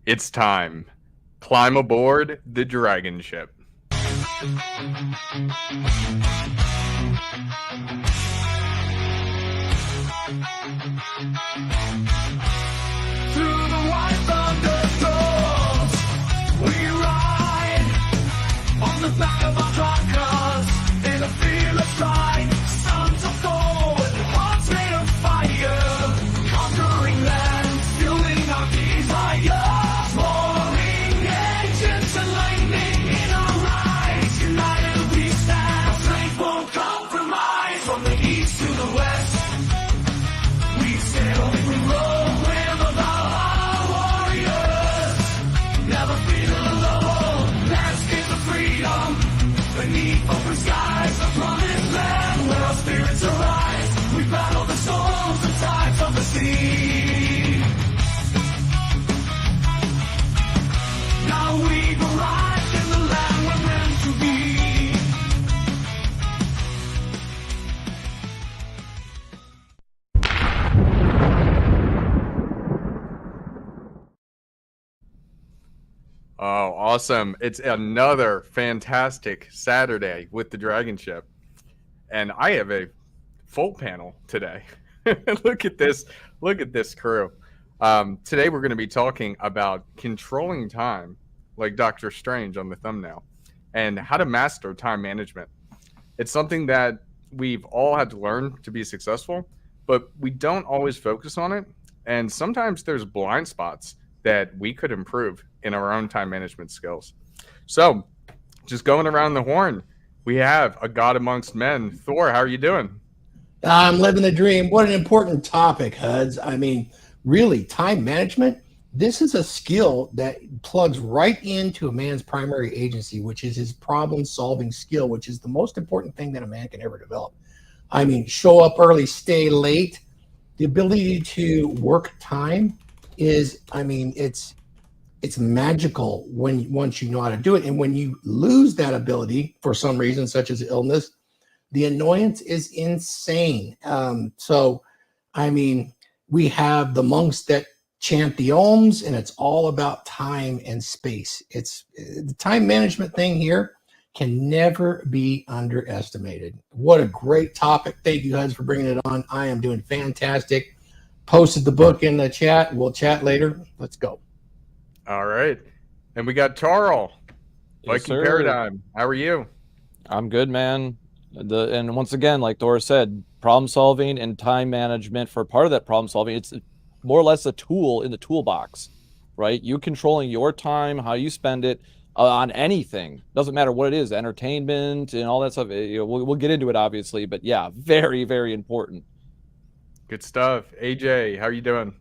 It's time. Climb aboard the DragonShip. Through the white thunderstorms, we ride on the back of our truckers in a fearless stride. Sons of gold, hearts made of fire, conquering lands, fueling our desire. Roaring engines and lightning in our eyes, united we stand. Our strength won't compromise. From the east to the west, we sail, we roll. Beneath open skies, a promised land where our spirits arise. We battle the storms and tides of the sea. Now we've arrived in the land we're meant to be. Oh, awesome. It's another fantastic Saturday with the DragonShip. And I have a full panel today. Look at this. Look at this crew. Today we're going to be talking about controlling time, like Doctor Strange on the thumbnail, and how to master time management. It's something that we've all had to learn to be successful, but we don't always focus on it. And sometimes there's blind spots that we could improve in our own time management skills. So just going around the horn, we have a god amongst men. Thor, how are you doing? I'm living the dream. What an important topic, Huds. I mean, really, time management, this is a skill that plugs right into a man's primary agency, which is his problem-solving skill, which is the most important thing that a man can ever develop. I mean, show up early, stay late. The ability to work time is, I mean, it's magical once you know how to do it. And when you lose that ability for some reason, such as illness, the annoyance is insane. So, I mean, we have the monks that chant the ohms, and it's all about time and space. It's the time management thing here can never be underestimated. What a great topic. Thank you, Huds, for bringing it on. I am doing fantastic. Posted the book in the chat. We'll chat later. Let's go. All right. And we got Tarl, Yes, Viking sir. Paradigm. How are you? I'm good, man. And once again, like Thor said, problem solving and time management for part of that problem solving, it's more or less a tool in the toolbox, right? You controlling your time, how you spend it on anything. Doesn't matter what it is, entertainment and all that stuff. We'll get into it, obviously. But yeah, very, very important. Good stuff. AJ, how are you doing?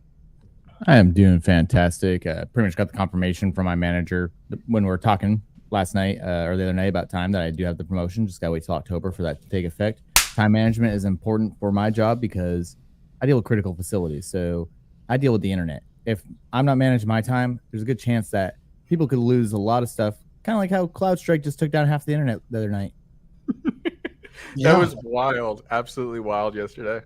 I am doing fantastic. Pretty much got the confirmation from my manager when we were talking last night or the other night about time that I do have the promotion. Just gotta wait till October for that to take effect. Time management is important for my job because I deal with critical facilities. So I deal with the internet. If I'm not managing my time, there's a good chance that people could lose a lot of stuff. Kind of like how CloudStrike just took down half the internet the other night. That was wild. Absolutely wild yesterday.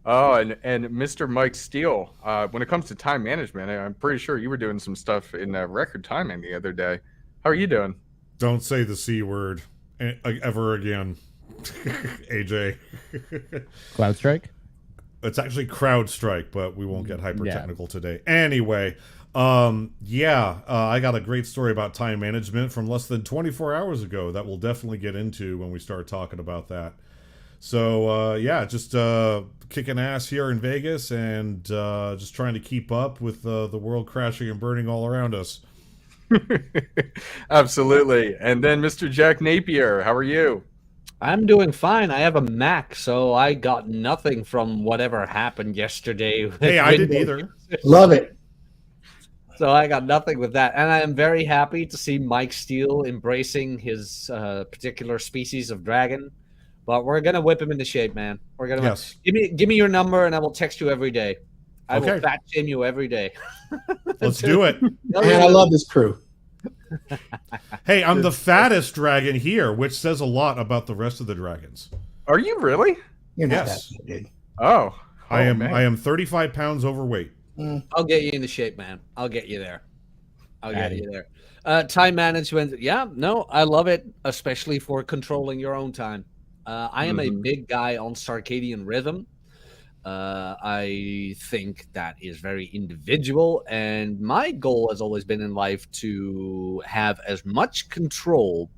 Oh, and Mr. Mike Steele, when it comes to time management, I'm pretty sure you were doing some stuff in record timing the other day. How are you doing? Don't say the C word ever again, AJ. CloudStrike? It's actually CrowdStrike, but we won't get hyper technical today. Anyway, I got a great story about time management from less than 24 hours ago that we'll definitely get into when we start talking about that. So, just kicking ass here in Vegas and just trying to keep up with the world crashing and burning all around us. Absolutely. And then Mr. Jack Napier, how are you? I'm doing fine. I have a Mac, so I got nothing from whatever happened yesterday. Hey, I didn't either. Love it. So I got nothing with that. And I am very happy to see Mike Steele embracing his particular species of dragon. But we're gonna whip him into shape, man. We're gonna give me your number, and I will text you every day. I will fat shame you every day. Let's do it. Man, I love this crew. Hey, I'm the fattest dragon here, which says a lot about the rest of the dragons. Are you really? You're not Yes. that big, dude. Oh, I am. man. I am 35 pounds overweight. I'll get you into shape, man. I'll get you there. I'll get you there. Time management. Yeah, no, I love it, especially for controlling your own time. I am a big guy on circadian rhythm. I think that is very individual, and my goal has always been in life to have as much control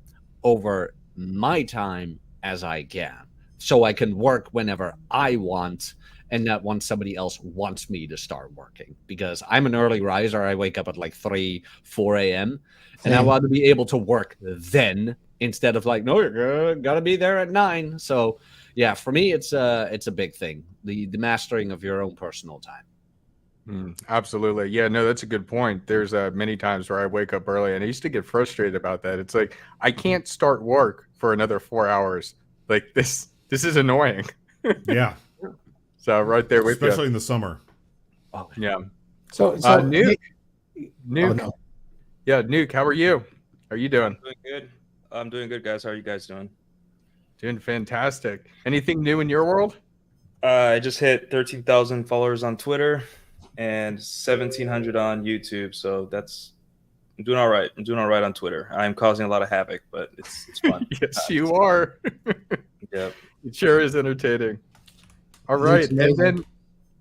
over my time as I can, so I can work whenever I want and not when somebody else wants me to start working. Because I'm an early riser, I wake up at like 3-4 a.m. and I want to be able to work then instead of like, no, you're gotta be there at 9. So yeah, for me, it's a big thing. The mastering of your own personal time. Absolutely. Yeah, no, that's a good point. There's many times where I wake up early and I used to get frustrated about that. It's like, I can't start work for another 4 hours. Like this is annoying. Yeah. So right there with especially you. in the summer. Oh, yeah. So Nuke. Oh, no. Yeah, Nuke, how are you? How are you doing? Doing good. I'm doing good, guys. How are you guys doing? Doing fantastic. Anything new in your world? I just hit 13,000 followers on Twitter and 1,700 on YouTube. So I'm doing all right. I'm doing all right on Twitter. I'm causing a lot of havoc, but it's fun. Yes, you are. Yep. It sure is entertaining. All right, and then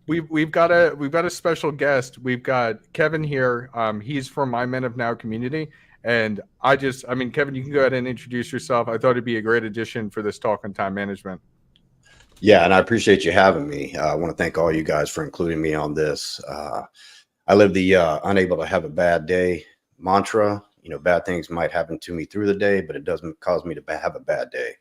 we've got a special guest. We've got Kevin here. He's from My Men of Now community, and Kevin, you can go ahead and introduce yourself. I thought it'd be a great addition for this talk on time management. Yeah, and I appreciate you having me. I want to thank all you guys for including me on this. I live the unable to have a bad day mantra. You know, bad things might happen to me through the day, but it doesn't cause me to have a bad day.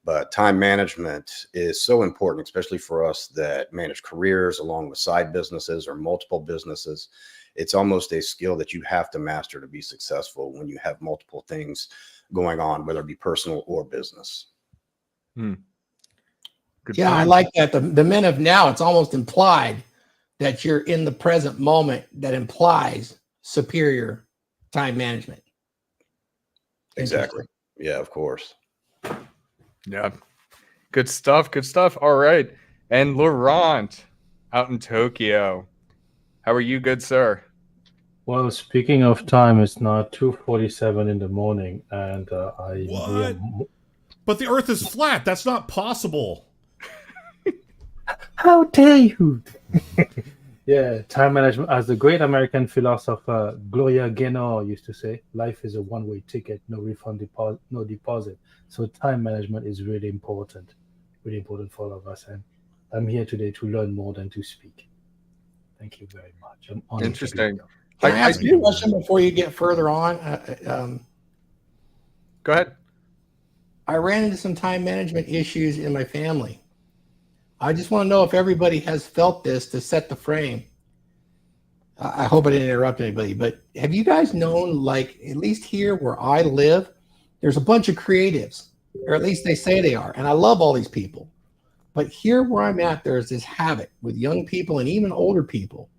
But time management is so important, especially for us that manage careers along with side businesses or multiple businesses. It's almost a skill that you have to master to be successful when you have multiple things going on, whether it be personal or business. Yeah, I like that. The men of now, it's almost implied that you're in the present moment. That implies superior time management. Exactly. Yeah, of course. Yeah. Good stuff. Good stuff. All right. And Laurent out in Tokyo. How are you, good sir? Well, speaking of time, it's now 2:47 in the morning, and What? But the Earth is flat. That's not possible. How dare you? Yeah, time management. As the great American philosopher Gloria Gaynor used to say, life is a one-way ticket, no refund, no deposit. So time management is really important for all of us. And I'm here today to learn more than to speak. Thank you very much. I'm honored. Interesting. Can I ask you a question before you get further on? Go ahead. I ran into some time management issues in my family. I just want to know if everybody has felt this to set the frame. I hope I didn't interrupt anybody, but have you guys known, like, at least here where I live, there's a bunch of creatives, or at least they say they are, and I love all these people. But here where I'm at, there's this habit with young people and even older people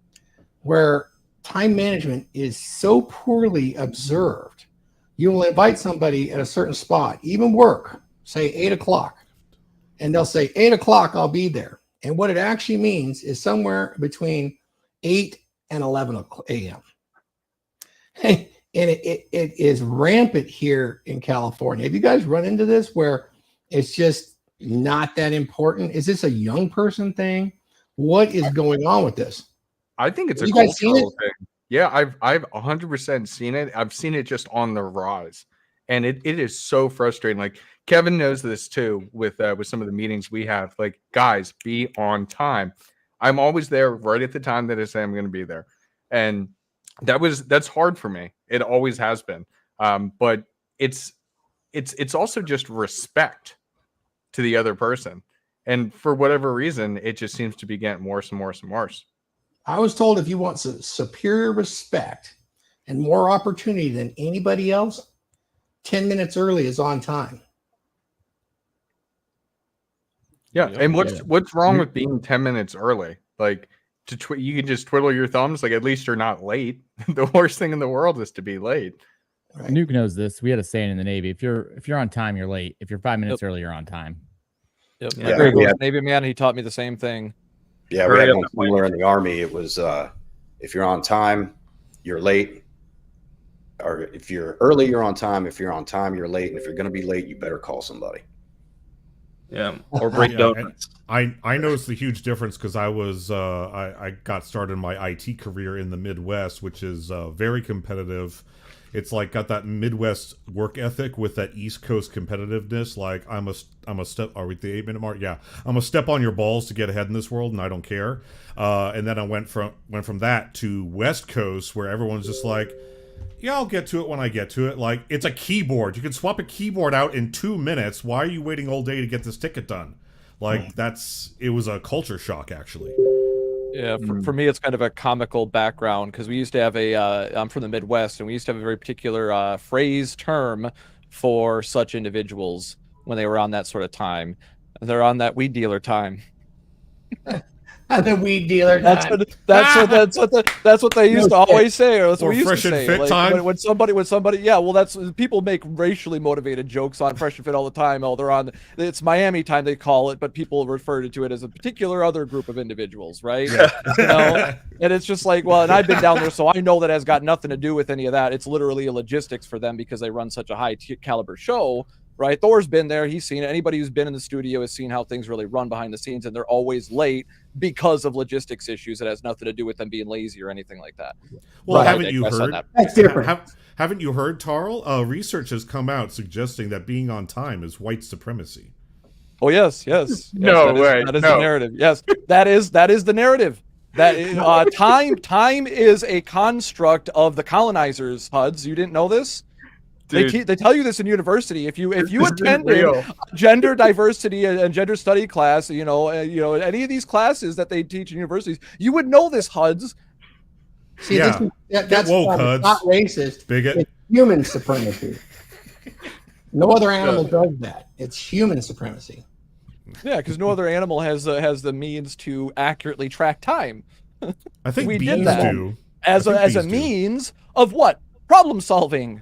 where time management is so poorly observed. You will invite somebody at a certain spot, even work, say 8 o'clock, and they'll say 8 o'clock, I'll be there. And what it actually means is somewhere between 8 and 11 a.m. And it is rampant here in California. Have you guys run into this where it's just not that important? Is this a young person thing? What is going on with this? I think it's Have a you guys seen cultural it? thing. Yeah, I've 100% seen it. I've seen it just on the rise, and it is so frustrating. Like Kevin knows this too with some of the meetings we have. Like, guys, be on time. I'm always there right at the time that I say I'm going to be there, and that's hard for me. It always has been. But it's also just respect to the other person, and for whatever reason, it just seems to be getting worse and worse and worse. I was told if you want superior respect and more opportunity than anybody else, 10 minutes early is on time. Yeah, and what's wrong with being 10 minutes early? Like, you can just twiddle your thumbs. Like, at least you're not late. The worst thing in the world is to be late. Right. Nuke knows this. We had a saying in the Navy: if you're on time, you're late. If you're 5 minutes early, you're on time. Yep. Yeah, My we had- Navy man, he taught me the same thing. Yeah, we had one similar in the Army. It was If you're on time, you're late. Or if you're early, you're on time. If you're on time, you're late. And if you're going to be late, you better call somebody. Yeah, or break donuts. I noticed the huge difference because I got started in my IT career in the Midwest, which is very competitive. It's like got that Midwest work ethic with that East Coast competitiveness. Like I'm a step. Are we at the 8-minute mark? Yeah, I'm a step on your balls to get ahead in this world, and I don't care. And then I went from that to West Coast, where everyone's just like, yeah, I'll get to it when I get to it. Like, it's a keyboard. You can swap a keyboard out in 2 minutes. Why are you waiting all day to get this ticket done? Like, it was a culture shock, actually. Yeah, for me, it's kind of a comical background because we used to have I'm from the Midwest, and we used to have a very particular phrase term for such individuals when they were on that sort of time. They're on that weed dealer time. The weed dealer. That's what they used to always say, or that's what we used fresh to and say. fit Like, time. when somebody, yeah. Well, that's people make racially motivated jokes on fresh and fit all the time. Oh, they're on. It's Miami time they call it, but people refer to it as a particular other group of individuals, right? Yeah. You know, and it's just like, well, and I've been down there, so I know that has got nothing to do with any of that. It's literally a logistics for them because they run such a high caliber show. Right, Thor's been there. He's seen it. Anybody who's been in the studio has seen how things really run behind the scenes, and they're always late because of logistics issues. It has nothing to do with them being lazy or anything like that. Well, But haven't you heard? That's different. Haven't you heard, Tarl? Research has come out suggesting that being on time is white supremacy. Oh yes. No way. That is No. the narrative. Yes, that is the narrative. That time is a construct of the colonizers. Huds, you didn't know this? Dude, They tell you this in university. If you this is attended real. gender diversity and gender study class, you know any of these classes that they teach in universities, you would know this, Huds. See, Yeah. that's woke, why Huds. it's not racist. Bigot. It's human supremacy. No other animal does that. It's human supremacy. Yeah, because no other animal has the means to accurately track time. I think We bees did that. do. as I think a bees do. means of what? Problem solving.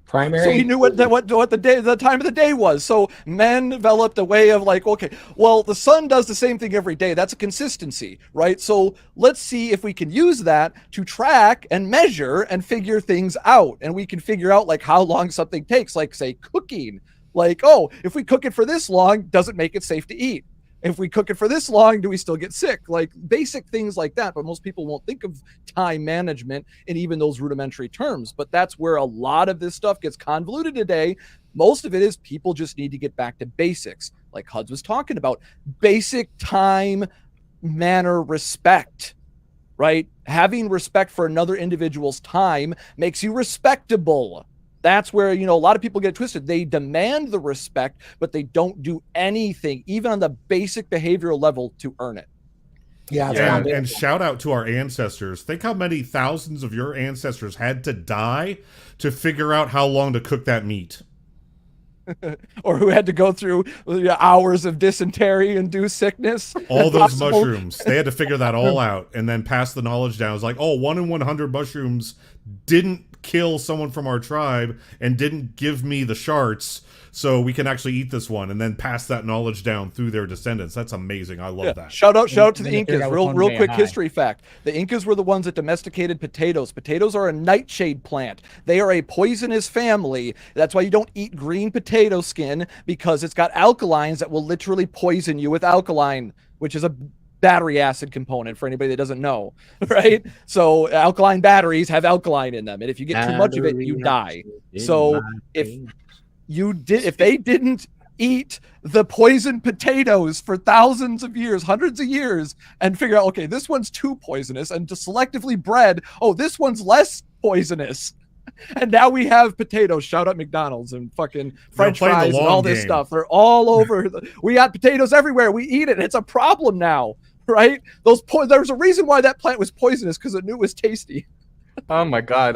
Primary. So he knew what the time of the day was. So men developed a way of like, okay, well, the sun does the same thing every day. That's a consistency, right? So let's see if we can use that to track and measure and figure things out. And we can figure out like how long something takes, like say cooking. Like, oh, if we cook it for this long, does it make it safe to eat? If we cook it for this long, do we still get sick? Like basic things like that. But most people won't think of time management in even those rudimentary terms. But that's where a lot of this stuff gets convoluted today. Most of it is people just need to get back to basics. Like Huds was talking about, basic time, manner, respect, right? Having respect for another individual's time makes you respectable. That's where, a lot of people get twisted. They demand the respect, but they don't do anything, even on the basic behavioral level, to earn it. Yeah, And shout out to our ancestors. Think how many thousands of your ancestors had to die to figure out how long to cook that meat. Or who had to go through hours of dysentery-induced sickness. All those Impossible. mushrooms. They had to figure that all out and then pass the knowledge down. It's like, 1 in 100 mushrooms didn't kill someone from our tribe and didn't give me the sharts, so we can actually eat this one, and then pass that knowledge down through their descendants. That's amazing. I love that. Shout out to the Then they figured Incas. out which Real one to quick high. history fact. The Incas were the ones that domesticated potatoes. Potatoes are a nightshade plant. They are a poisonous family. That's why you don't eat green potato skin, because it's got alkalines that will literally poison you with alkaline, which is a battery acid component for anybody that doesn't know, right? So alkaline batteries have alkaline in them, and if you get too much of it, you die. So if they didn't eat the poisoned potatoes for thousands of years, hundreds of years, and figure out, okay, this one's too poisonous, and to selectively bred, oh, this one's less poisonous. And now we have potatoes. Shout out McDonald's and fucking French playing the fries and long all this game. stuff. They're all over. We got potatoes everywhere. We eat it. It's a problem now, right? There's a reason why that plant was poisonous, because it knew it was tasty. Oh my God.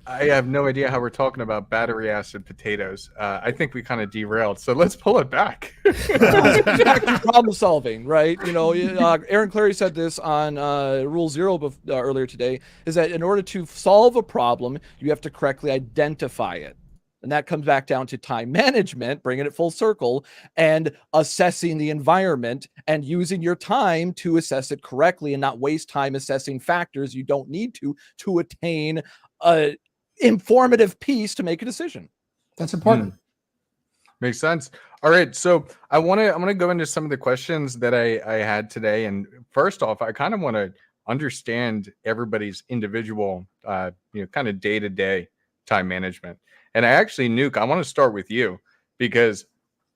I have no idea how we're talking about battery acid potatoes. I think we kind of derailed. So let's pull it back. Back to problem solving, right? Aaron Clary said this on Rule Zero earlier today, is that in order to solve a problem, you have to correctly identify it. And that comes back down to time management, bringing it full circle, and assessing the environment and using your time to assess it correctly and not waste time assessing factors you don't need to attain a informative piece to make a decision. That's important. Makes sense. All right, so I'm gonna go into some of the questions that I had today, and first off, I kind of want to understand everybody's individual, kind of day-to-day time management. And I actually, Nuke, I want to start with you because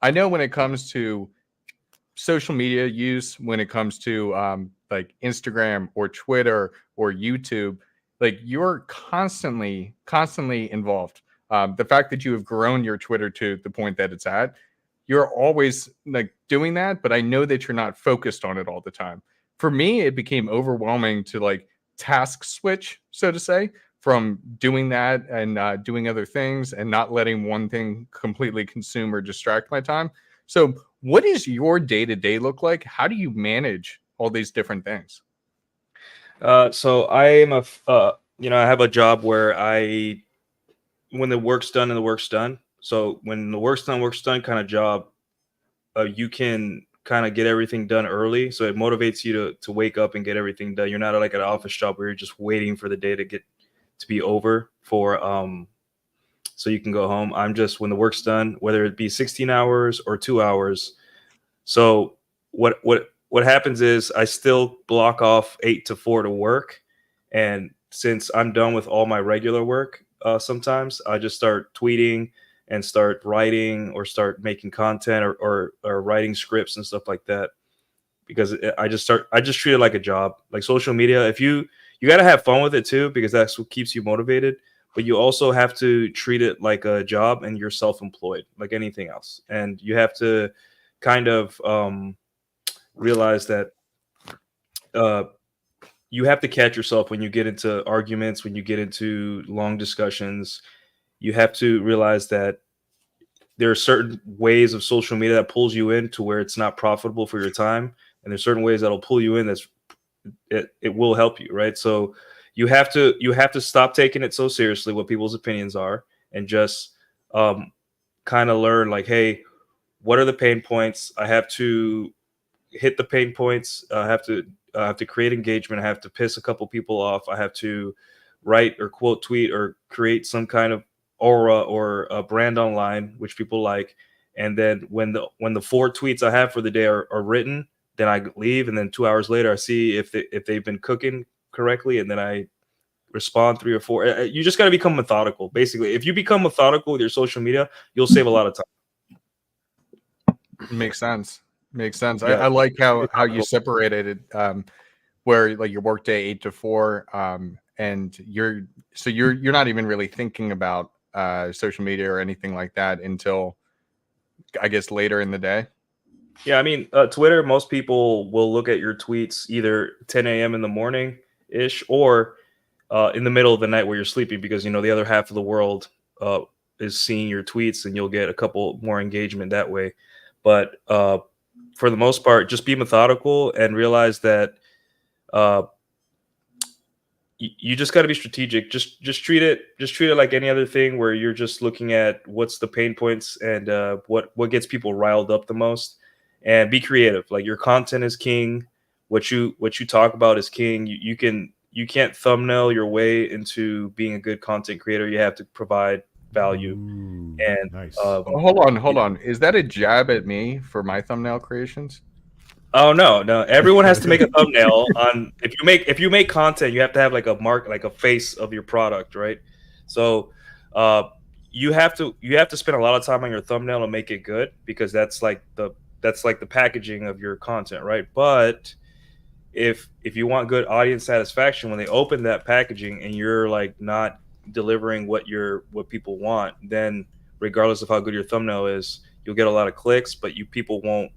I know when it comes to social media use, when it comes to like Instagram or Twitter or YouTube, like you're constantly involved. The fact that you have grown your Twitter to the point that it's at, you're always like doing that, but I know that you're not focused on it all the time. For me, it became overwhelming to like task switch, so to say, from doing that and doing other things and not letting one thing completely consume or distract my time. So what does your day-to-day look like? How do you manage all these different things? So I am I have a job where when the work's done and the work's done. So when the work's done kind of job, you can kind of get everything done early. So it motivates you to wake up and get everything done. You're not like an office job where you're just waiting for the day to be over for so you can go home. I'm just, when the work's done, whether it be 16 hours or 2 hours. So what happens is I still block off 8 to 4 to work. And since I'm done with all my regular work, sometimes I just start tweeting and start writing or start making content or writing scripts and stuff like that, because I just treat it like a job. Like social media, if you got to have fun with it too, because that's what keeps you motivated, but you also have to treat it like a job, and you're self-employed like anything else. And you have to kind of realize that you have to catch yourself when you get into arguments, when you get into long discussions. You have to realize that there are certain ways of social media that pulls you in to where it's not profitable for your time. And there's certain ways that'll pull you in it will help you, right? So you have to stop taking it so seriously what people's opinions are, and just kind of learn like, hey, what are the pain points? I have to hit the pain points. I have to create engagement. I have to piss a couple people off. I have to write or quote tweet or create some kind of aura or a brand online, which people like. And then when the 4 tweets I have for the day are written, then I leave. And then 2 hours later, I see if they've been cooking correctly. And then I respond 3 or 4. You just got to become methodical. Basically, if you become methodical with your social media, you'll save a lot of time. Makes sense. Yeah. I Yeah. like how you separated it, where like your workday 8 to 4, and you're not even really thinking about social media or anything like that until I guess later in the day. Yeah, I mean, Twitter, most people will look at your tweets either 10 a.m. in the morning ish or in the middle of the night where you're sleeping, because the other half of the world is seeing your tweets, and you'll get a couple more engagement that way. But for the most part, just be methodical and realize that you just got to be strategic. Just treat it like any other thing, where you're just looking at what's the pain points and what gets people riled up the most, and be creative. Like, your content is king. What you talk about is king. You can't thumbnail your way into being a good content creator. You have to provide value. Ooh, And nice. Hold on. Is that a jab at me for my thumbnail creations? Oh no! Everyone has to make a thumbnail on. If you make content, you have to have like a mark, like a face of your product, right? So you have to spend a lot of time on your thumbnail to make it good, because that's like the packaging of your content, right? But if you want good audience satisfaction when they open that packaging and you're like not delivering what people want, then regardless of how good your thumbnail is, you'll get a lot of clicks, but people won't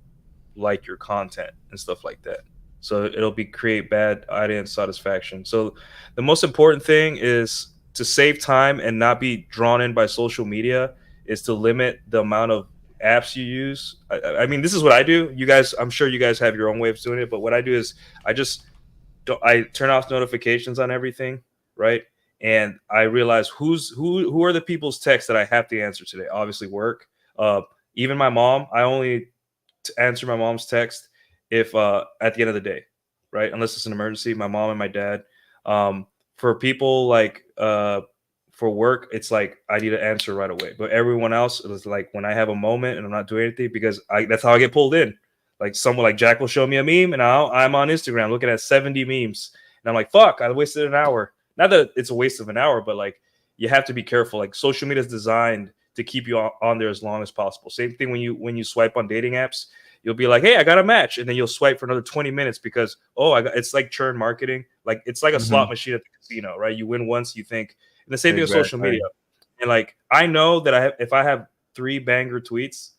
like your content and stuff like that. So it'll create bad audience satisfaction. So the most important thing is to save time and not be drawn in by social media, is to limit the amount of apps you use. I mean, this is what I do. You guys, I'm sure you guys have your own way of doing it, but what I do is I turn off notifications on everything, right? and I realized who are the people's texts that I have to answer today. Obviously, work. Even my mom, I only answer my mom's text if at the end of the day, right? Unless it's an emergency. My mom and my dad. For people like for work, it's like I need to answer right away. But everyone else, it was like when I have a moment and I'm not doing anything, because that's how I get pulled in. Like someone like Jack will show me a meme, and I'm on Instagram looking at 70 memes, and I'm like, "Fuck! I wasted an hour." Not that it's a waste of an hour, but like you have to be careful. Like social media is designed to keep you on there as long as possible. Same thing when you swipe on dating apps. You'll be like, "Hey, I got a match," and then you'll swipe for another 20 minutes because it's like churn marketing. Like it's like a slot machine at the casino, right? You win once, you think. And the same thing with social media. And like I know that if I have 3 banger tweets,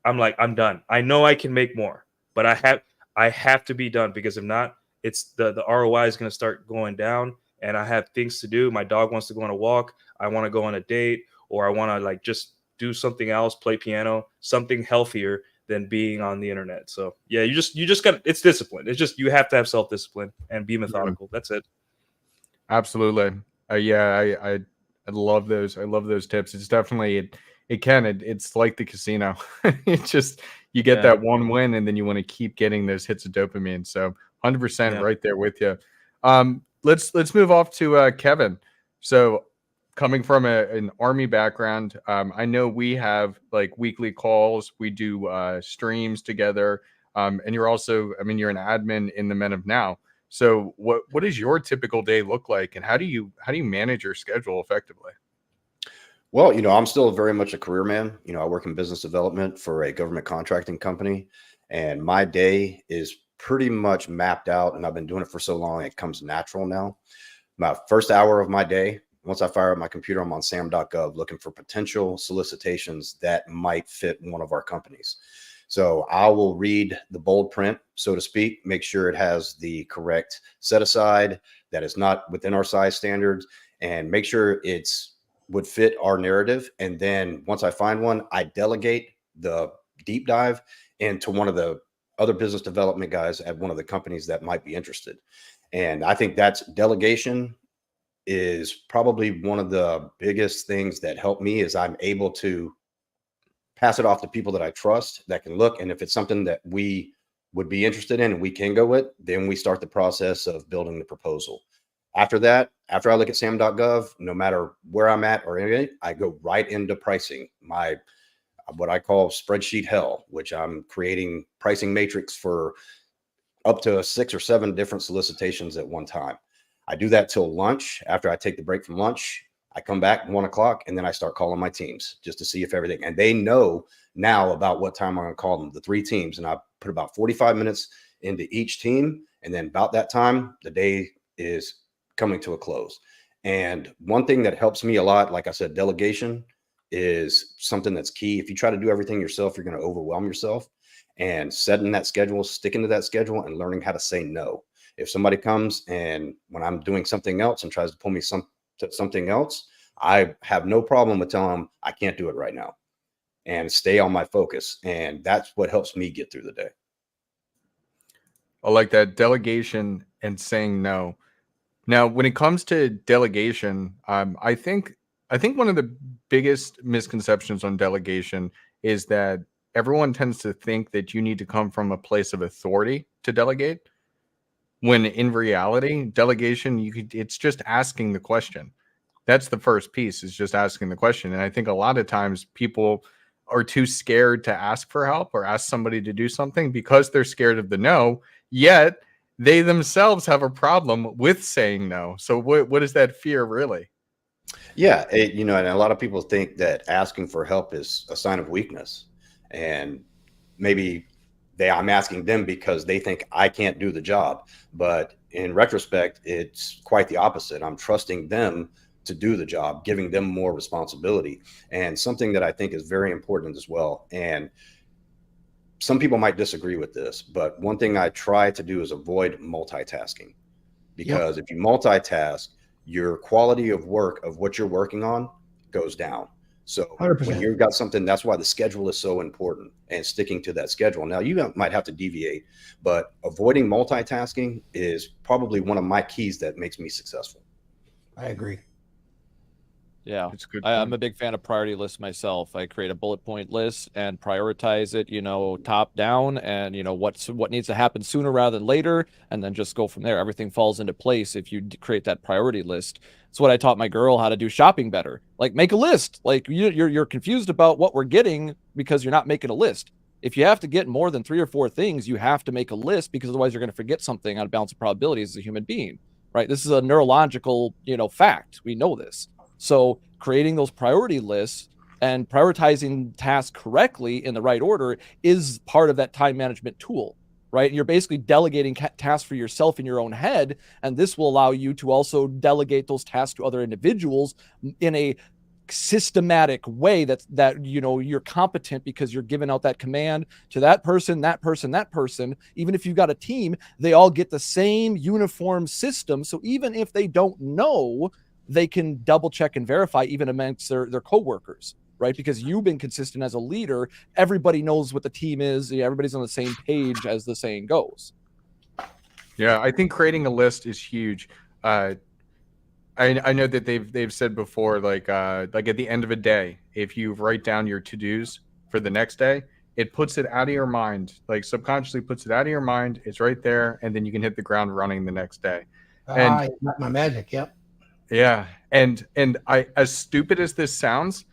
I'm like, I'm done. I know I can make more, but I have to be done, because if not, it's the ROI is going to start going down, and I have things to do. My dog wants to go on a walk. I want to go on a date, or I want to like just do something else, play piano, something healthier than being on the internet. So yeah, you just got, it's discipline. It's just, you have to have self-discipline and be methodical. That's it. Absolutely. I love those. I love those tips. It's definitely, it's like the casino. It's just, you get that one win and then you want to keep getting those hits of dopamine. So 100% right there with you. Let's move off to Kevin. So coming from an Army background, I know we have like weekly calls. We do streams together. And you're also, I mean, you're an admin in the Men of Now. So what does your typical day look like, and how do you manage your schedule effectively? Well, I'm still very much a career man. I work in business development for a government contracting company, and my day is pretty much mapped out, and I've been doing it for so long, it comes natural now. My first hour of my day, once I fire up my computer, I'm on sam.gov looking for potential solicitations that might fit one of our companies. So I will read the bold print, so to speak, make sure it has the correct set aside, that it's not within our size standards, and make sure would fit our narrative. And then once I find one, I delegate the deep dive into one of the other business development guys at one of the companies that might be interested. And I think that's delegation is probably one of the biggest things that help me, is I'm able to pass it off to people that I trust that can look. And if it's something that we would be interested in and we can go with, then we start the process of building the proposal. After that, after I look at sam.gov, no matter where I'm at or anything, I go right into pricing, what I call spreadsheet hell, which I'm creating pricing matrix for up to 6 or 7 different solicitations at one time. I do that till lunch. After I take the break from lunch, I come back 1 o'clock, and then I start calling my teams just to see if everything, and they know now about what time I'm going to call them, the 3 teams. And I put about 45 minutes into each team. And then about that time, the day is coming to a close. And one thing that helps me a lot, like I said, delegation is something that's key. If you try to do everything yourself, you're going to overwhelm yourself. And setting that schedule, sticking to that schedule, and learning how to say no. If somebody comes and when I'm doing something else and tries to pull me to something else, I have no problem with telling them I can't do it right now and stay on my focus. And that's what helps me get through the day. I like that, delegation and saying no. Now, when it comes to delegation, I think one of the biggest misconceptions on delegation is that everyone tends to think that you need to come from a place of authority to delegate. When in reality, delegation, it's just asking the question. That's the first piece, is just asking the question. And I think a lot of times people are too scared to ask for help or ask somebody to do something because they're scared of the no, yet they themselves have a problem with saying no. So what is that fear really? Yeah. And a lot of people think that asking for help is a sign of weakness. And maybe I'm asking them because they think I can't do the job. But in retrospect, it's quite the opposite. I'm trusting them to do the job, giving them more responsibility. And something that I think is very important as well. And some people might disagree with this, but one thing I try to do is avoid multitasking, because if you multitask, your quality of work of what you're working on goes down. So 100%. When you've got something, that's why the schedule is so important, and sticking to that schedule. Now, you might have to deviate, but avoiding multitasking is probably one of my keys that makes me successful. I agree. Yeah, It's a good. I'm a big fan of priority lists myself. I create a bullet point list and prioritize it, top down, and what needs to happen sooner rather than later, and then just go from there. Everything falls into place if you create that priority list. It's what I taught my girl how to do shopping better. Like, make a list. Like, you're confused about what we're getting because you're not making a list. If you have to get more than 3 or 4 things, you have to make a list, because otherwise you're going to forget something on a balance of probabilities as a human being, right? This is a neurological, fact. We know this. So creating those priority lists and prioritizing tasks correctly in the right order is part of that time management tool, right? You're basically delegating tasks for yourself in your own head, and this will allow you to also delegate those tasks to other individuals in a systematic way that you're competent, because you're giving out that command to that person. Even if you've got a team, they all get the same uniform system. So even if they don't know, they can double check and verify even amongst their coworkers, right? Because you've been consistent as a leader. Everybody knows what the team is. Everybody's on the same page, as the saying goes. Yeah, I think creating a list is huge. I know that they've said before, like at the end of a day, if you write down your to-dos for the next day, it puts it out of your mind, like subconsciously puts it out of your mind. It's right there, and then you can hit the ground running the next day. And not my magic. Yep. yeah, and I, as stupid as this sounds,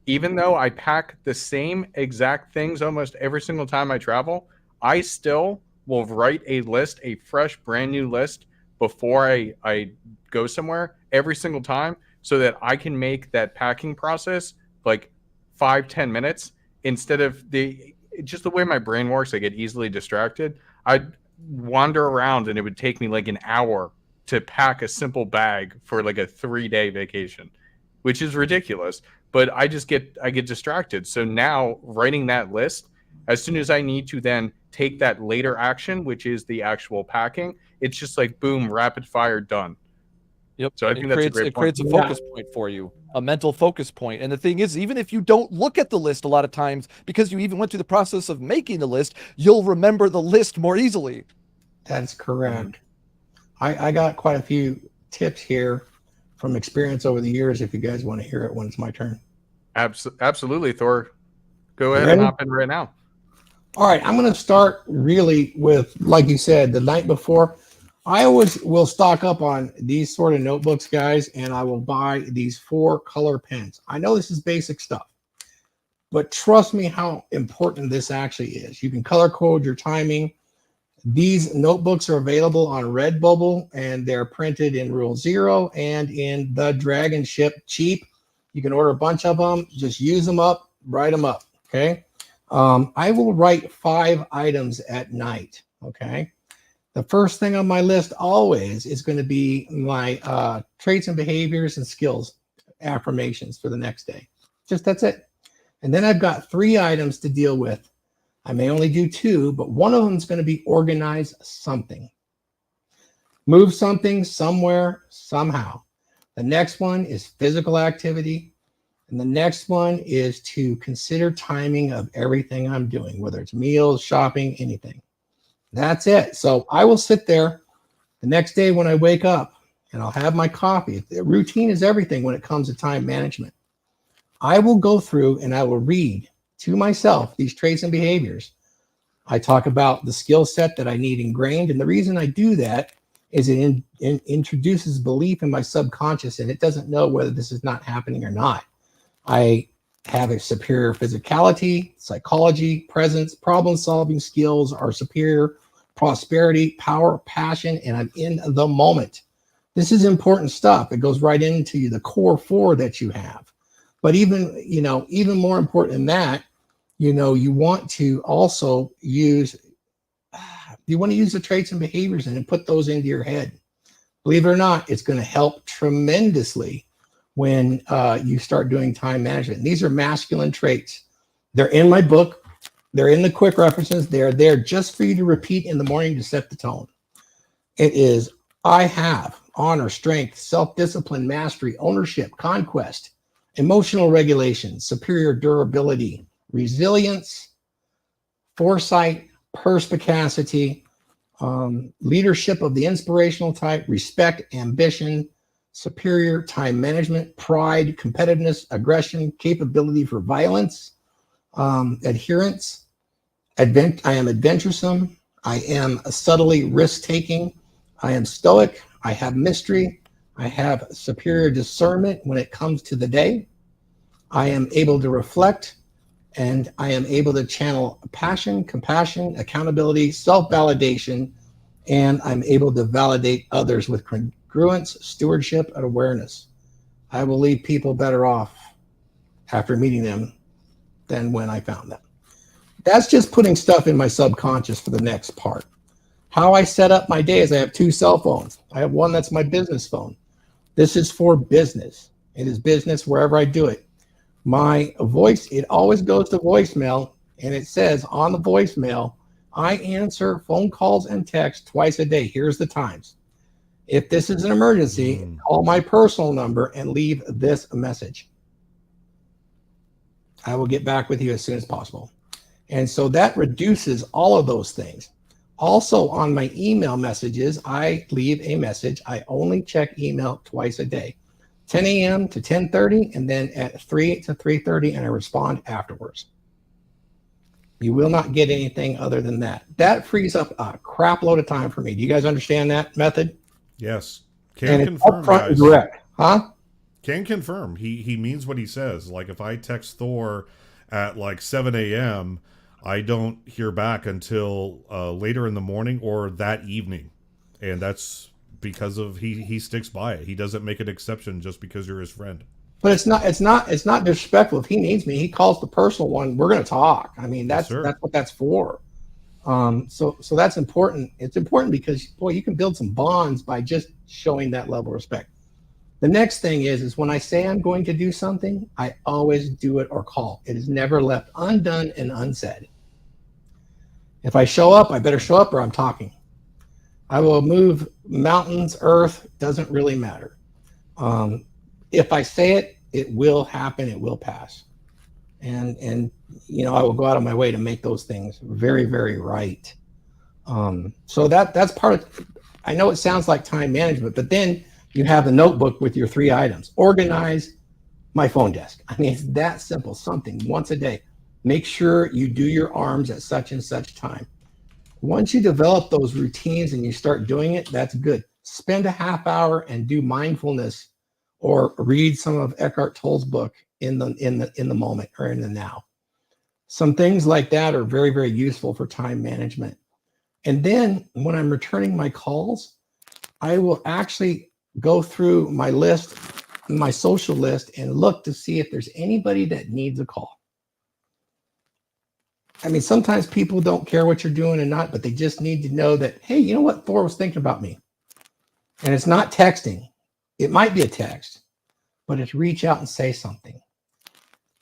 even though I pack the same exact things almost every single time I travel, I still will write a list, a fresh, brand new list, before I go somewhere every single time, so that I can make that packing process like 5-10 minutes, instead of just the way my brain works. I get easily distracted. I'd wander around and it would take me like an hour to pack a simple bag for like a 3-day vacation, which is ridiculous. But I get distracted. So now, writing that list, as soon as I need to then take that later action, which is the actual packing, it's just like, boom, rapid fire, done. Yep. So I think that's a great point. It creates a focus point for you, a mental focus point. And the thing is, even if you don't look at the list a lot of times, because you even went through the process of making the list, you'll remember the list more easily. That's correct. I got quite a few tips here from experience over the years, if you guys want to hear it when it's my turn. Absolutely, Thor. Go ahead and hop in right now. All right, I'm going to start really with, like you said, the night before. I always will stock up on these sort of notebooks, guys, and I will buy these 4 color pens. I know this is basic stuff, but trust me how important this actually is. You can color code your timing. These notebooks are available on Redbubble, and they're printed in Rule 0 and in the DragonShip cheap. You can order a bunch of them. Just use them up, write them up, okay? I will write 5 items at night, okay? The first thing on my list always is going to be my traits and behaviors and skills affirmations for the next day. Just that's it. And then I've got 3 items to deal with. I may only do 2, but one of them is going to be organize something. Move something somewhere, somehow. The next one is physical activity. And the next one is to consider timing of everything I'm doing, whether it's meals, shopping, anything. That's it. So I will sit there the next day when I wake up, and I'll have my coffee. The routine is everything when it comes to time management. I will go through and I will read to myself these traits and behaviors. I talk about the skill set that I need ingrained. And the reason I do that is it introduces belief in my subconscious, and it doesn't know whether this is not happening or not. I have a superior physicality, psychology, presence, problem-solving skills are superior, prosperity, power, passion, and I'm in the moment. This is important stuff. It goes right into the core 4 that you have. But even more important than that, you want to also use the traits and behaviors and put those into your head. Believe it or not, it's going to help tremendously when you start doing time management. These are masculine traits. They're in my book. They're in the quick references. They're there just for you to repeat in the morning to set the tone. It is, I have honor, strength, self-discipline, mastery, ownership, conquest, emotional regulation, superior durability, resilience, foresight, perspicacity, leadership of the inspirational type, respect, ambition, superior time management, pride, competitiveness, aggression, capability for violence, adherence. I am adventuresome. I am subtly risk-taking. I am stoic. I have mystery. I have superior discernment when it comes to the day. I am able to reflect, and I am able to channel passion, compassion, accountability, self-validation, and I'm able to validate others with congruence, stewardship, and awareness. I will leave people better off after meeting them than when I found them. That's just putting stuff in my subconscious for the next part. How I set up my day is I have 2 cell phones. I have one that's my business phone. This is for business. It is business wherever I do it. My voice, it always goes to voicemail, and it says on the voicemail, I answer phone calls and texts twice a day. Here's the times. If this is an emergency, call my personal number and leave this message. I will get back with you as soon as possible. And so that reduces all of those things. Also on my email messages, I leave a message. I only check email twice a day. 10 a.m. to 10:30, and then at 3 to 3:30, and I respond afterwards. You will not get anything other than that. That frees up a crap load of time for me. Do you guys understand that method? Yes. And Can it's confirm, upfront and guys. direct. Huh? Can confirm. He means what he says. Like if I text Thor at like 7 a.m., I don't hear back until later in the morning or that evening. And that's because of he sticks by it. He doesn't make an exception just because you're his friend. But it's not disrespectful. If he needs me, he calls the personal one. We're going to talk. I mean, that's what that's for. So that's important. It's important because, boy, you can build some bonds by just showing that level of respect. The next thing is when I say I'm going to do something, I always do it or call. It is never left undone and unsaid. If I show up, I better show up or I'm talking. I will move mountains, earth, doesn't really matter. If I say it, it will happen, it will pass. And I will go out of my way to make those things very, very right. So that's part of, I know it sounds like time management, but then you have the notebook with your 3 items. Organize my phone desk. I mean, it's that simple, something once a day. Make sure you do your arms at such and such time. Once you develop those routines and you start doing it, that's good. Spend a half hour and do mindfulness or read some of Eckhart Tolle's book in the moment or in the now. Some things like that are very, very useful for time management. And then when I'm returning my calls, I will actually go through my list, my social list, and look to see if there's anybody that needs a call. I mean, sometimes people don't care what you're doing or not, but they just need to know that, hey, you know what? Thor was thinking about me. And it's not texting. It might be a text, but it's reach out and say something.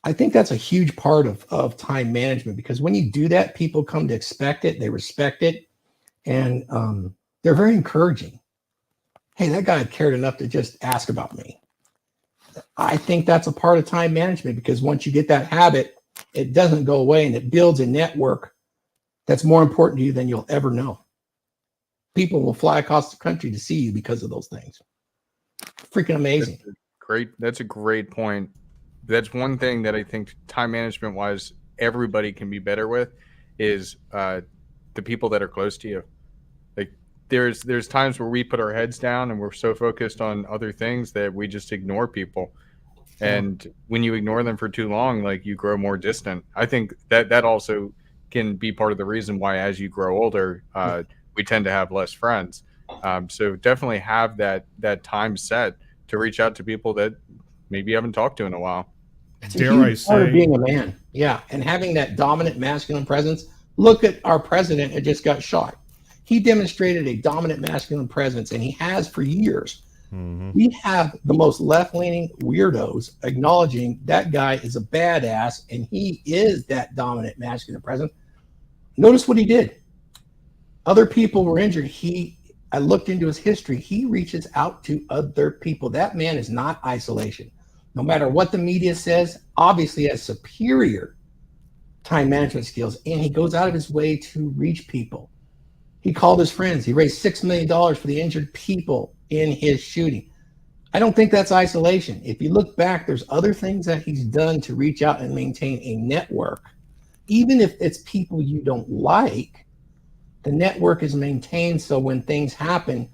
I think that's a huge part of time management, because when you do that, people come to expect it, they respect it, and they're very encouraging. Hey, that guy cared enough to just ask about me. I think that's a part of time management, because once you get that habit, it doesn't go away, and it builds a network that's more important to you than you'll ever know. People will fly across the country to see you because of those things. Freaking amazing. That's a great point. That's one thing that I think time management wise, everybody can be better with is the people that are close to you. Like there's times where we put our heads down and we're so focused on other things that we just ignore people. And when you ignore them for too long, like you grow more distant. I think that also can be part of the reason why as you grow older, we tend to have less friends. So definitely have that time set to reach out to people that maybe you haven't talked to in a while. Dare I say, part of being a man. Yeah. And having that dominant masculine presence. Look at our president that just got shot. He demonstrated a dominant masculine presence, and he has for years. Mm-hmm. We have the most left-leaning weirdos acknowledging that guy is a badass, and he is that dominant masculine presence. Notice what he did. Other people were injured. I looked into his history. He reaches out to other people. That man is not isolation. No matter what the media says, obviously he has superior time management skills, and he goes out of his way to reach people. He called his friends. He raised $6 million for the injured people in his shooting. I don't think that's isolation. If you look back, there's other things that he's done to reach out and maintain a network. Even if it's people you don't like, the network is maintained so when things happen,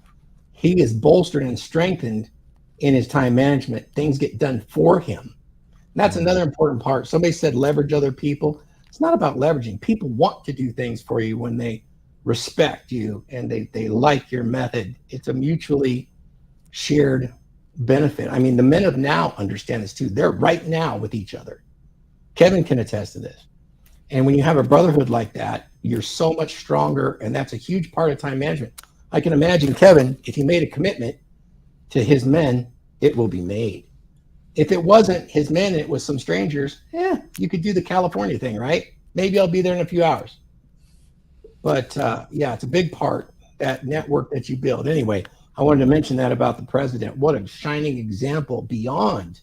he is bolstered and strengthened in his time management. Things get done for him. And that's another important part. Somebody said leverage other people. It's not about leveraging. People want to do things for you when they respect you and they like your method. It's a mutually shared benefit. I mean, the men of now understand this too. They're right now with each other. Kevin can attest to this. And when you have a brotherhood like that, you're so much stronger, and that's a huge part of time management. I can imagine Kevin, if he made a commitment to his men, it will be made. If it wasn't his men and it was some strangers, you could do the California thing, right? Maybe I'll be there in a few hours. But yeah, it's a big part, that network that you build. Anyway, I wanted to mention that about the president. What a shining example beyond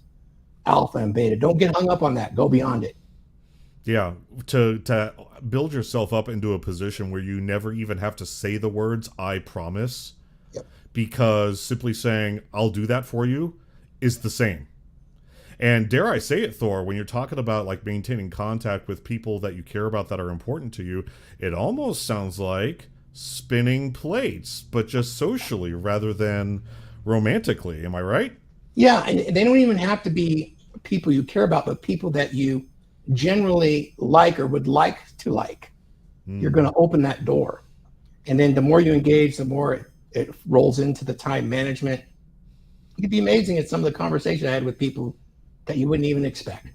alpha and beta. Don't get hung up on that. Go beyond it. Yeah, to build yourself up into a position where you never even have to say the words "I promise," because simply saying "I'll do that for you" is the same. And dare I say it, Thor, when you're talking about like maintaining contact with people that you care about that are important to you, it almost sounds like spinning plates, but just socially rather than romantically. Am I right? Yeah, and they don't even have to be people you care about, but people that you generally like or would like to like. You're going to open that door. And then the more you engage, the more it rolls into the time management. You could be amazing at some of the conversations I had with people that you wouldn't even expect.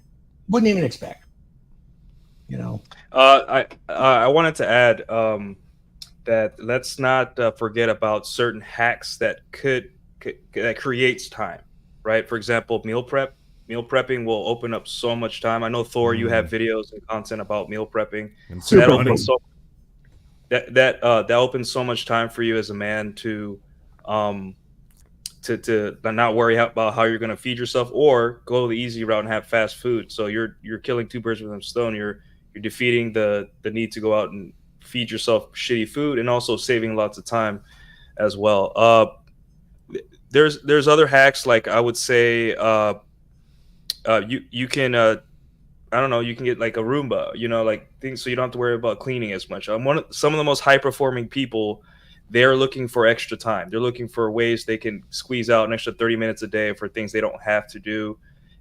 You know? I wanted to add that let's not forget about certain hacks that that creates time, right? For example, meal prep. Meal prepping will open up so much time. I know, Thor, you have videos and content about meal prepping. And So that opens that opens so much time for you as a man to not worry about how you're going to feed yourself, or go the easy route and have fast food. So you're killing two birds with one stone. You're defeating the need to go out and feed yourself shitty food, and also saving lots of time as well. There's other hacks, like I would say you can I don't know, you can get like a Roomba, like things, so you don't have to worry about cleaning as much. Some of the most high performing people, they're looking for extra time. They're looking for ways they can squeeze out an extra 30 minutes a day for things they don't have to do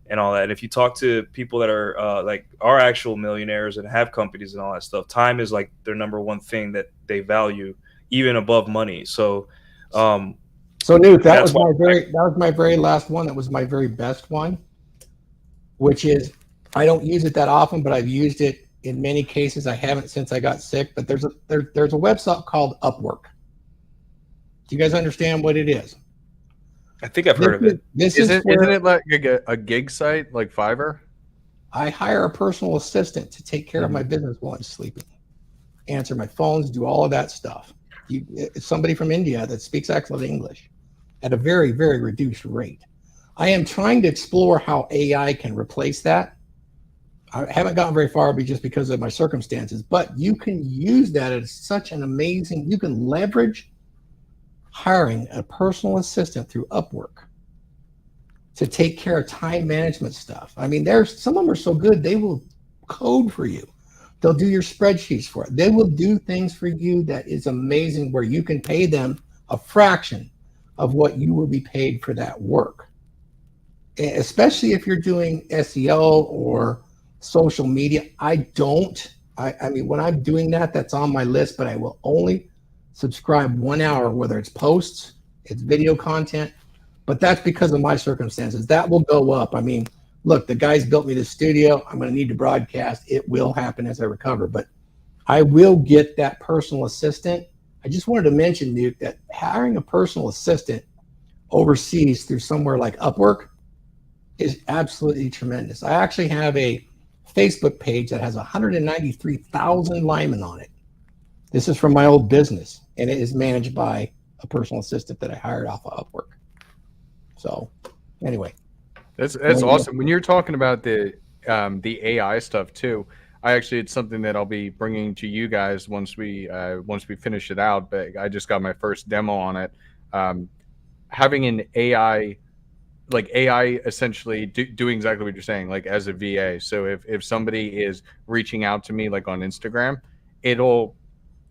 and all that. And if you talk to people that are like are actual millionaires and have companies and all that stuff, time is like their number one thing that they value, even above money. So Newt, that was my very last one. That was my very best one, which is, I don't use it that often, but I've used it in many cases. I haven't since I got sick, but there's a website called Upwork. Do you guys understand what it is? I think I've heard of it. Isn't it like a gig site like Fiverr? I hire a personal assistant to take care of my business while I'm sleeping, answer my phones, do all of that stuff. It's somebody from India that speaks excellent English at a very, very reduced rate. I am trying to explore how AI can replace that. I haven't gotten very far just because of my circumstances, but you can use that as such an amazing, you can leverage hiring a personal assistant through Upwork to take care of time management stuff. I mean, some of them are so good, they will code for you. They'll do your spreadsheets for it. They will do things for you that is amazing, where you can pay them a fraction of what you will be paid for that work. Especially if you're doing SEO or social media. I mean, when I'm doing that, that's on my list, but I will only subscribe 1 hour, whether it's posts, it's video content, but that's because of my circumstances. That will go up. I mean, look, the guys built me the studio. I'm going to need to broadcast. It will happen as I recover, but I will get that personal assistant. I just wanted to mention, Nuke, that hiring a personal assistant overseas through somewhere like Upwork is absolutely tremendous. I actually have a Facebook page that has 193,000 linemen on it. This is from my old business, and it is managed by a personal assistant that I hired off of Upwork. So anyway. That's awesome. When you're talking about the AI stuff too, it's something that I'll be bringing to you guys once we finish it out. But I just got my first demo on it. Having an AI like AI essentially doing exactly what you're saying, like as a VA. So if somebody is reaching out to me like on Instagram, it'll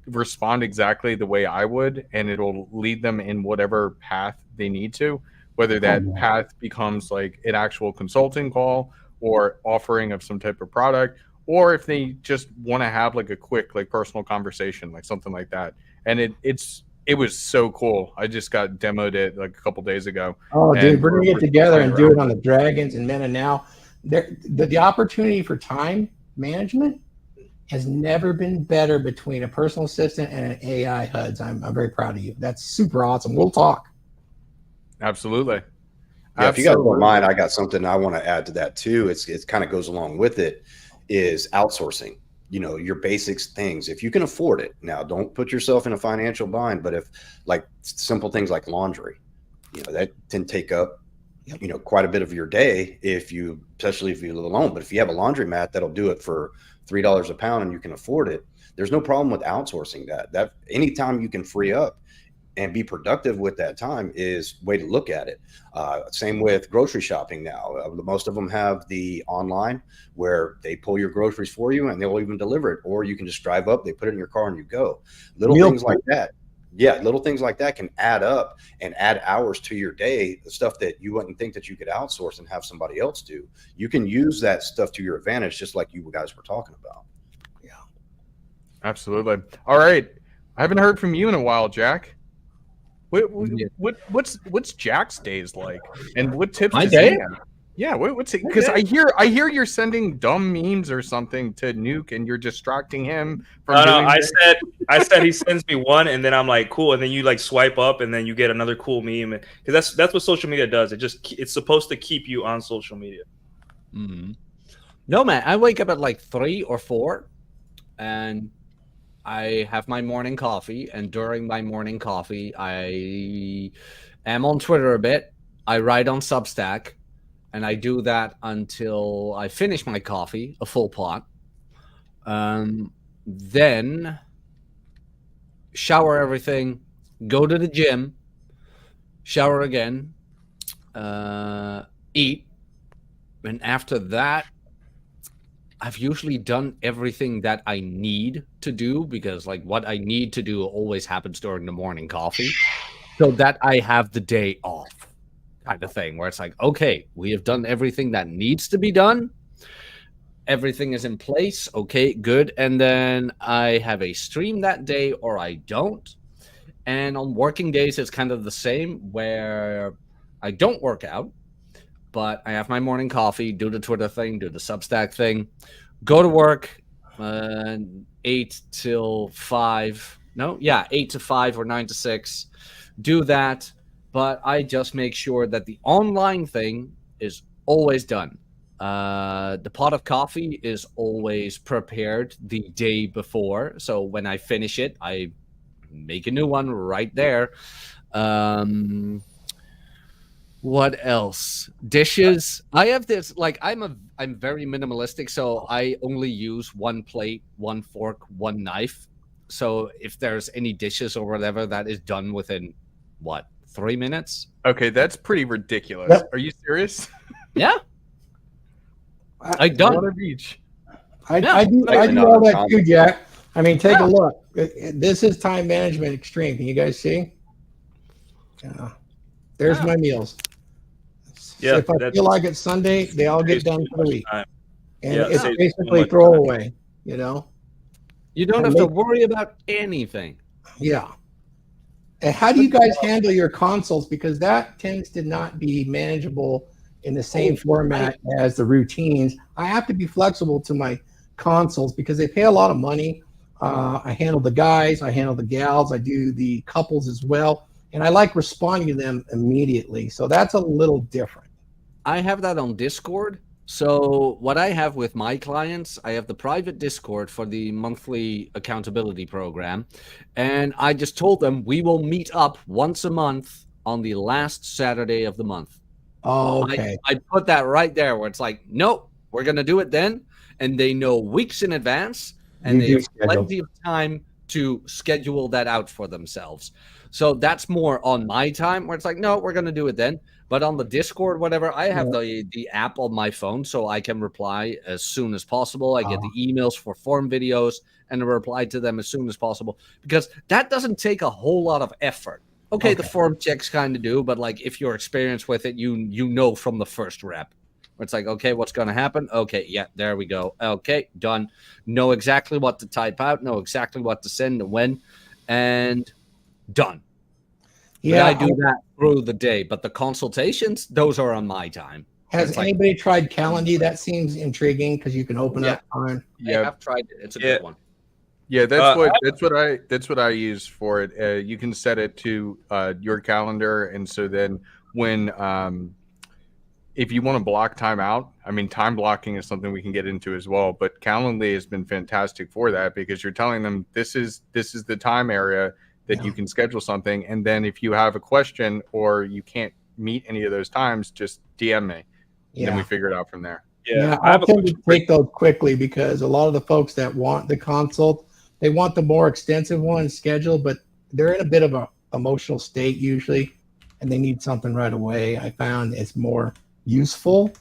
respond exactly the way I would, and it'll lead them in whatever path they need to, whether that path becomes like an actual consulting call or offering of some type of product, or if they just want to have like a quick like personal conversation, like something like that. And it was so cool. I just got demoed it like a couple days ago. Oh, dude, and bring it we're together and do playing it on the Dragons and Men and Now. The opportunity for time management has never been better between a personal assistant and an AI HUDs. I'm very proud of you. That's super awesome. We'll talk. Absolutely. Yeah, if you guys don't mind, I got something I want to add to that too. It kind of goes along with it, is outsourcing. You know, your basics things, if you can afford it. Now, don't put yourself in a financial bind, but if like simple things like laundry, you know, that can take up, you know, quite a bit of your day especially if you live alone. But if you have a laundromat that'll do it for $3 a pound and you can afford it, there's no problem with outsourcing that anytime you can free up and be productive with that time is way to look at it. Same with grocery shopping now. Most of them have the online where they pull your groceries for you and they'll even deliver it, or you can just drive up, they put it in your car and you go. Little things like that. Yeah, little things like that can add up and add hours to your day, the stuff that you wouldn't think that you could outsource and have somebody else do. You can use that stuff to your advantage, just like you guys were talking about. Yeah, absolutely. All right. I haven't heard from you in a while, Jack. What's Jack's days like, and what tips does he have? Yeah, what's it? Because I hear you're sending dumb memes or something to Nuke, and you're distracting him from. No, I said he sends me one, and then I'm like, cool, and then you like swipe up, and then you get another cool meme, because that's what social media does. It's supposed to keep you on social media. Mm-hmm. No, man, I wake up at like 3 or 4, and I have my morning coffee, and during my morning coffee, I am on Twitter a bit. I write on Substack, and I do that until I finish my coffee, a full pot. Then shower everything, go to the gym, shower again, eat, and after that, I've usually done everything that I need to do, because like what I need to do always happens during the morning coffee, so that I have the day off, kind of thing, where it's like, okay, we have done everything that needs to be done. Everything is in place. Okay, good. And then I have a stream that day or I don't. And on working days, it's kind of the same, where I don't work out, but I have my morning coffee, do the Twitter thing, do the Substack thing, go to work, 8 till 5. No, yeah, 8 to 5 or 9 to 6. Do that, but I just make sure that the online thing is always done. The pot of coffee is always prepared the day before, so when I finish it, I make a new one right there. What else? Dishes. I have this, like, I'm very minimalistic, so I only use one plate, one fork, one knife. So if there's any dishes or whatever, that is done within 3 minutes? Okay, that's pretty ridiculous. Yep. Are you serious? Yeah. I done. One of each. I do all that too, Jack. I mean, take a look. This is time management extreme. Can you guys see? There's my meals. Yeah, so if I feel like it's Sunday, they all get done for the week. And it's basically throwaway, you know? You don't have to worry about anything. Yeah. And how do you guys handle your consoles? Because that tends to not be manageable in the same format as the routines. I have to be flexible to my consoles because they pay a lot of money. I handle the guys, I handle the gals, I do the couples as well. And I like responding to them immediately. So that's a little different. I have that on Discord. So what I have with my clients, I have the private Discord for the monthly accountability program. And I just told them we will meet up once a month on the last Saturday of the month. Oh, okay. I put that right there where it's like, nope, we're going to do it then. And they know weeks in advance, and they have plenty of time to schedule that out for themselves. So that's more on my time where it's like, no, we're going to do it then. But on the Discord, whatever, I have the app on my phone so I can reply as soon as possible. I get the emails for form videos and reply to them as soon as possible, because that doesn't take a whole lot of effort. Okay, the form checks kind of do, but like if you're experienced with it, you know from the first rep. Where it's like, okay, what's going to happen? Okay, yeah, there we go. Okay, done. Know exactly what to type out, know exactly what to send and when, and done. Yeah, I do that through the day, but the consultations, those are on my time. Has anybody tried Calendly? That seems intriguing because you can open up time. Yeah, I have tried it. It's a good one. Yeah, that's what I use for it. You can set it to your calendar, and so then when if you want to block time out, I mean, time blocking is something we can get into as well. But Calendly has been fantastic for that, because you're telling them this is the time area that you can schedule something, and then if you have a question or you can't meet any of those times, just DM me. And then we figure it out from there. Yeah, I tend to take those quickly, because a lot of the folks that want the consult, they want the more extensive one scheduled, but they're in a bit of an emotional state usually, and they need something right away. I found it's more useful.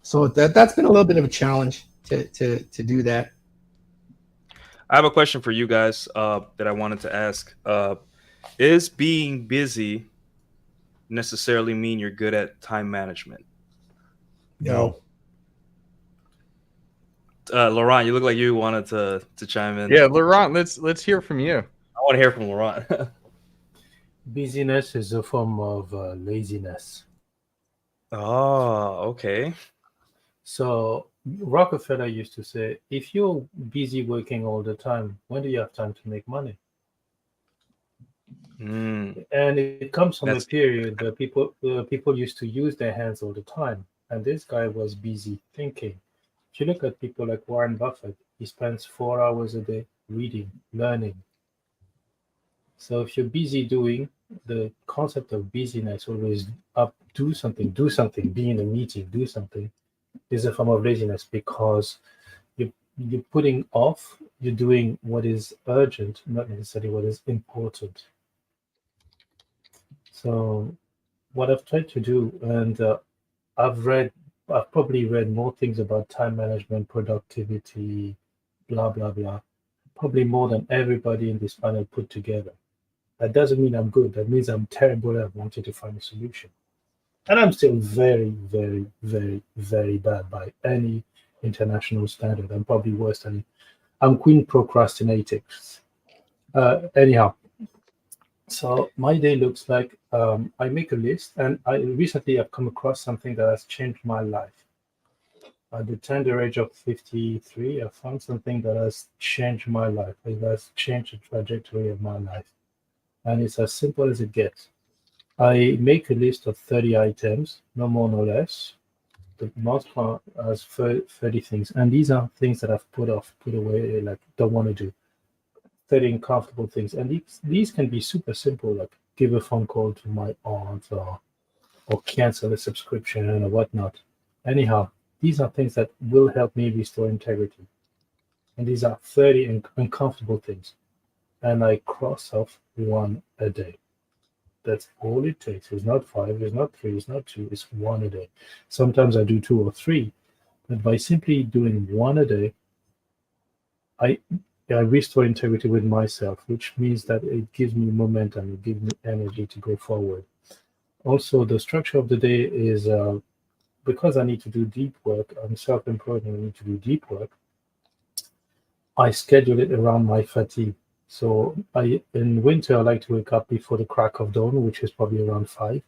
So that's been a little bit of a challenge to do that. I have a question for you guys that I wanted to ask. Is being busy necessarily mean you're good at time management? No. Laurent, you look like you wanted to chime in. Yeah, Laurent, let's hear from you. I want to hear from Laurent. Busyness is a form of laziness. Oh, okay. So Rockefeller used to say, if you're busy working all the time, when do you have time to make money? And it comes from a period where people used to use their hands all the time. And this guy was busy thinking. If you look at people like Warren Buffett, he spends 4 hours a day reading, learning. So if you're busy doing, the concept of busyness, always up, do something, be in a meeting, do something, is a form of laziness, because you're putting off, you're doing what is urgent, not necessarily what is important. So what I've tried to do, and I've probably read more things about time management, productivity, blah, blah, blah, probably more than everybody in this panel put together. That doesn't mean I'm good. That means I'm terrible at wanting to find a solution. And I'm still very, very, very, very bad by any international standard. I'm probably worse than I'm queen procrastinating. Anyhow, so my day looks like I make a list, and recently I've come across something that has changed my life. At the tender age of 53, I found something that has changed my life. It has changed the trajectory of my life. And it's as simple as it gets. I make a list of 30 items, no more, no less. The most part has 30 things. And these are things that I've put away, like don't want to do. 30 uncomfortable things. And these can be super simple, like give a phone call to my aunt or cancel a subscription or whatnot. Anyhow, these are things that will help me restore integrity. And these are 30 uncomfortable things. And I cross off one a day. That's all it takes. It's not 5, it's not 3, it's not 2, it's one a day. Sometimes I do 2 or 3, but by simply doing one a day, I restore integrity with myself, which means that it gives me momentum, it gives me energy to go forward. Also, the structure of the day is because I need to do deep work, I'm self-employed and I need to do deep work, I schedule it around my fatigue. So in winter, I like to wake up before the crack of dawn, which is probably around 5.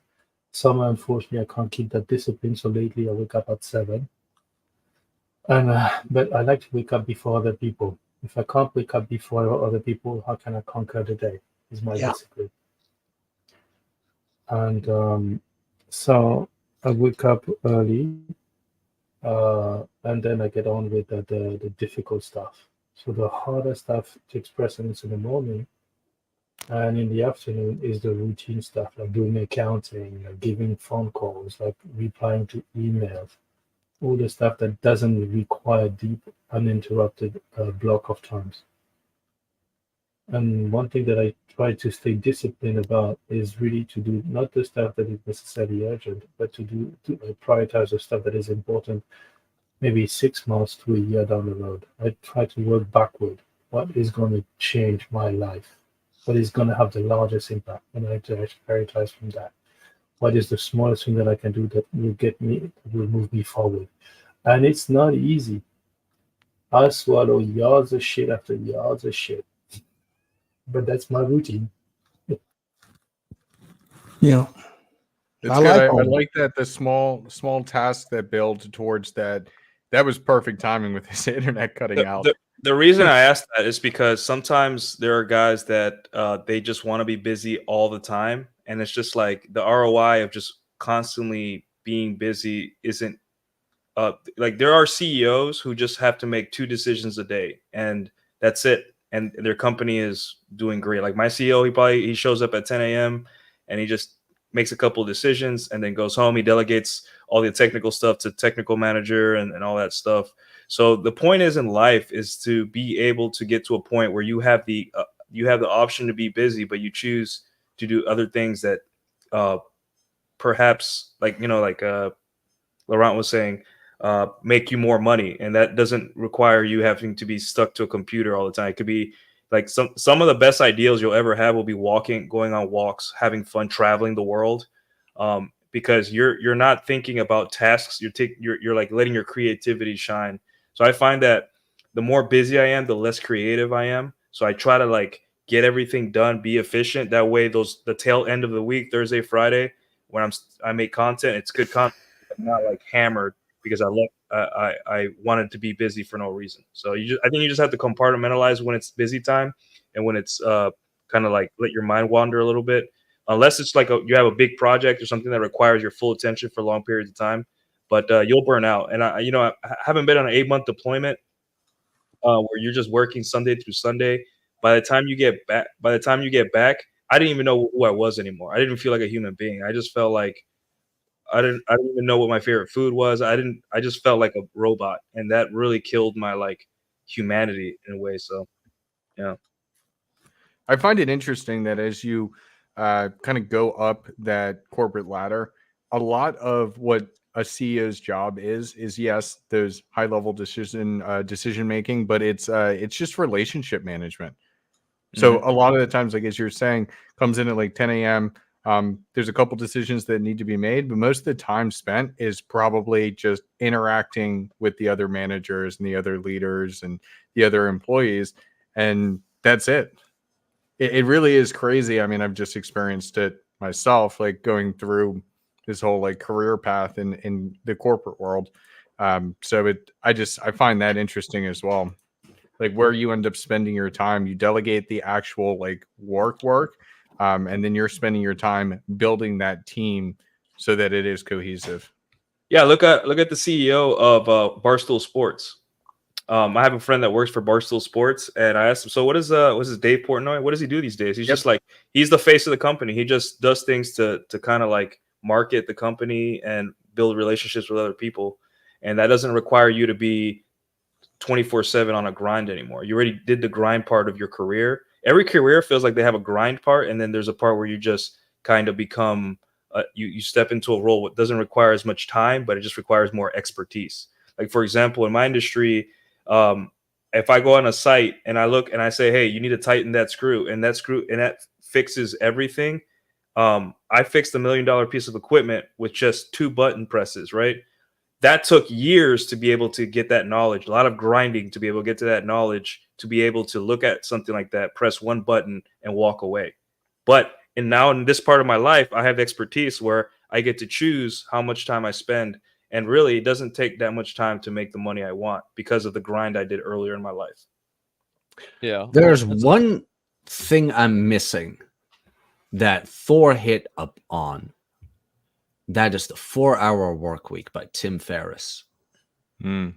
Summer, unfortunately, I can't keep that discipline. So lately I wake up at 7. And but I like to wake up before other people. If I can't wake up before other people, how can I conquer the day? Is my discipline. And so I wake up early, and then I get on with the difficult stuff. So the harder stuff takes precedence in the morning, and in the afternoon is the routine stuff, like doing accounting, like giving phone calls, like replying to emails, all the stuff that doesn't require deep, uninterrupted block of times. And one thing that I try to stay disciplined about is really to do not the stuff that is necessarily urgent, but to prioritize the stuff that is important. Maybe 6 months to a year down the road, I try to work backward. What is going to change my life? What is going to have the largest impact? And I try to prioritize from that. What is the smallest thing that I can do that will move me forward? And it's not easy. I swallow yards of shit after yards of shit, but that's my routine. Yeah. It's I good. like I all that. like that the small tasks that build towards that. That was perfect timing with this internet cutting out. The reason I asked that is because sometimes there are guys that they just want to be busy all the time, and it's just like the ROI of just constantly being busy isn't like there are CEOs who just have to make 2 decisions a day, and that's it, and their company is doing great. Like my CEO, he shows up at 10 a.m. and he just makes a couple of decisions and then goes home. He delegates all the technical stuff to technical manager and all that stuff. So the point is in life is to be able to get to a point where you have the option to be busy, but you choose to do other things that perhaps like Laurent was saying, make you more money, and that doesn't require you having to be stuck to a computer all the time. It could be like some of the best ideals you'll ever have will be going on walks, having fun, traveling the world, because you're not thinking about tasks. You're like letting your creativity shine. So I find that the more busy I am, the less creative I am. So I try to like get everything done, be efficient. That way, the tail end of the week, Thursday, Friday, when I make content, it's good content. I'm not like hammered because I wanted to be busy for no reason. So I think you just have to compartmentalize when it's busy time and when it's kind of like let your mind wander a little bit. Unless it's like you have a big project or something that requires your full attention for long periods of time, but you'll burn out. And I haven't been on an 8-month deployment where you're just working Sunday through Sunday. By the time you get back, I didn't even know who I was anymore. I didn't feel like a human being. I just felt like I didn't even know what my favorite food was. I just felt like a robot, and that really killed my like humanity in a way. So yeah. I find it interesting that as you kind of go up that corporate ladder, a lot of what a CEO's job is yes, those high level decision making, but it's just relationship management. So a lot of the times, like as you're saying, comes in at like 10 a.m. There's a couple decisions that need to be made, but most of the time spent is probably just interacting with the other managers and the other leaders and the other employees, and that's it. It really is crazy. I mean, I've just experienced it myself, like going through this whole like career path in the corporate world. So I find that interesting as well. Like where you end up spending your time, you delegate the actual like work, and then you're spending your time building that team so that it is cohesive. Yeah, look at the CEO of Barstool Sports. I have a friend that works for Barstool Sports, and I asked him, "So what's his Dave Portnoy? What does he do these days?" He's just like he's the face of the company. He just does things to kind of like market the company and build relationships with other people, and that doesn't require you to be 24/7 on a grind anymore. You already did the grind part of your career. Every career feels like they have a grind part, and then there's a part where you just kind of become you step into a role that doesn't require as much time, but it just requires more expertise. Like for example, in my industry, if I go on a site and I look and I say, "Hey, you need to tighten that screw," and that fixes everything. I fixed $1 million piece of equipment with just 2 button presses, right? That took years to be able to get that knowledge, a lot of grinding to be able to get to that knowledge, to be able to look at something like that, press one button and walk away. But now in this part of my life, I have expertise where I get to choose how much time I spend. And really, it doesn't take that much time to make the money I want because of the grind I did earlier in my life. Yeah. There's one thing I'm missing that Thor hit up on. That is the 4-Hour Work Week by Tim Ferriss. You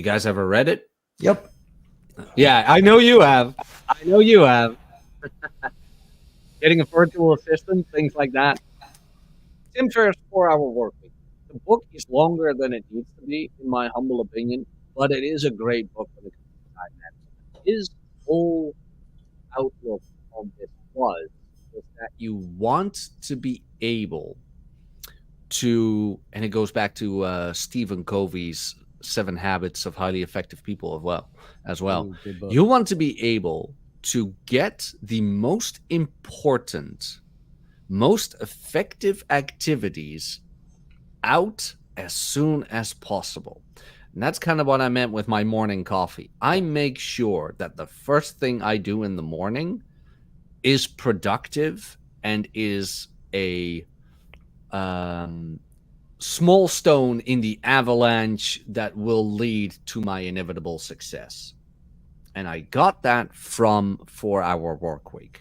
guys ever read it? Yep. Yeah, I know you have. Getting a virtual assistant, things like that. Tim Ferriss' 4-Hour Work Week. The book is longer than it needs to be, in my humble opinion, but it is a great book for the time management. His whole outlook on this was that you want to be able to, and it goes back to Stephen Covey's 7 Habits of Highly Effective People as well. Ooh, good book. You want to be able to get the most important, most effective activities out as soon as possible. And that's kind of what I meant with my morning coffee. I make sure that the first thing I do in the morning is productive and is a small stone in the avalanche that will lead to my inevitable success. And I got that from 4-Hour Workweek,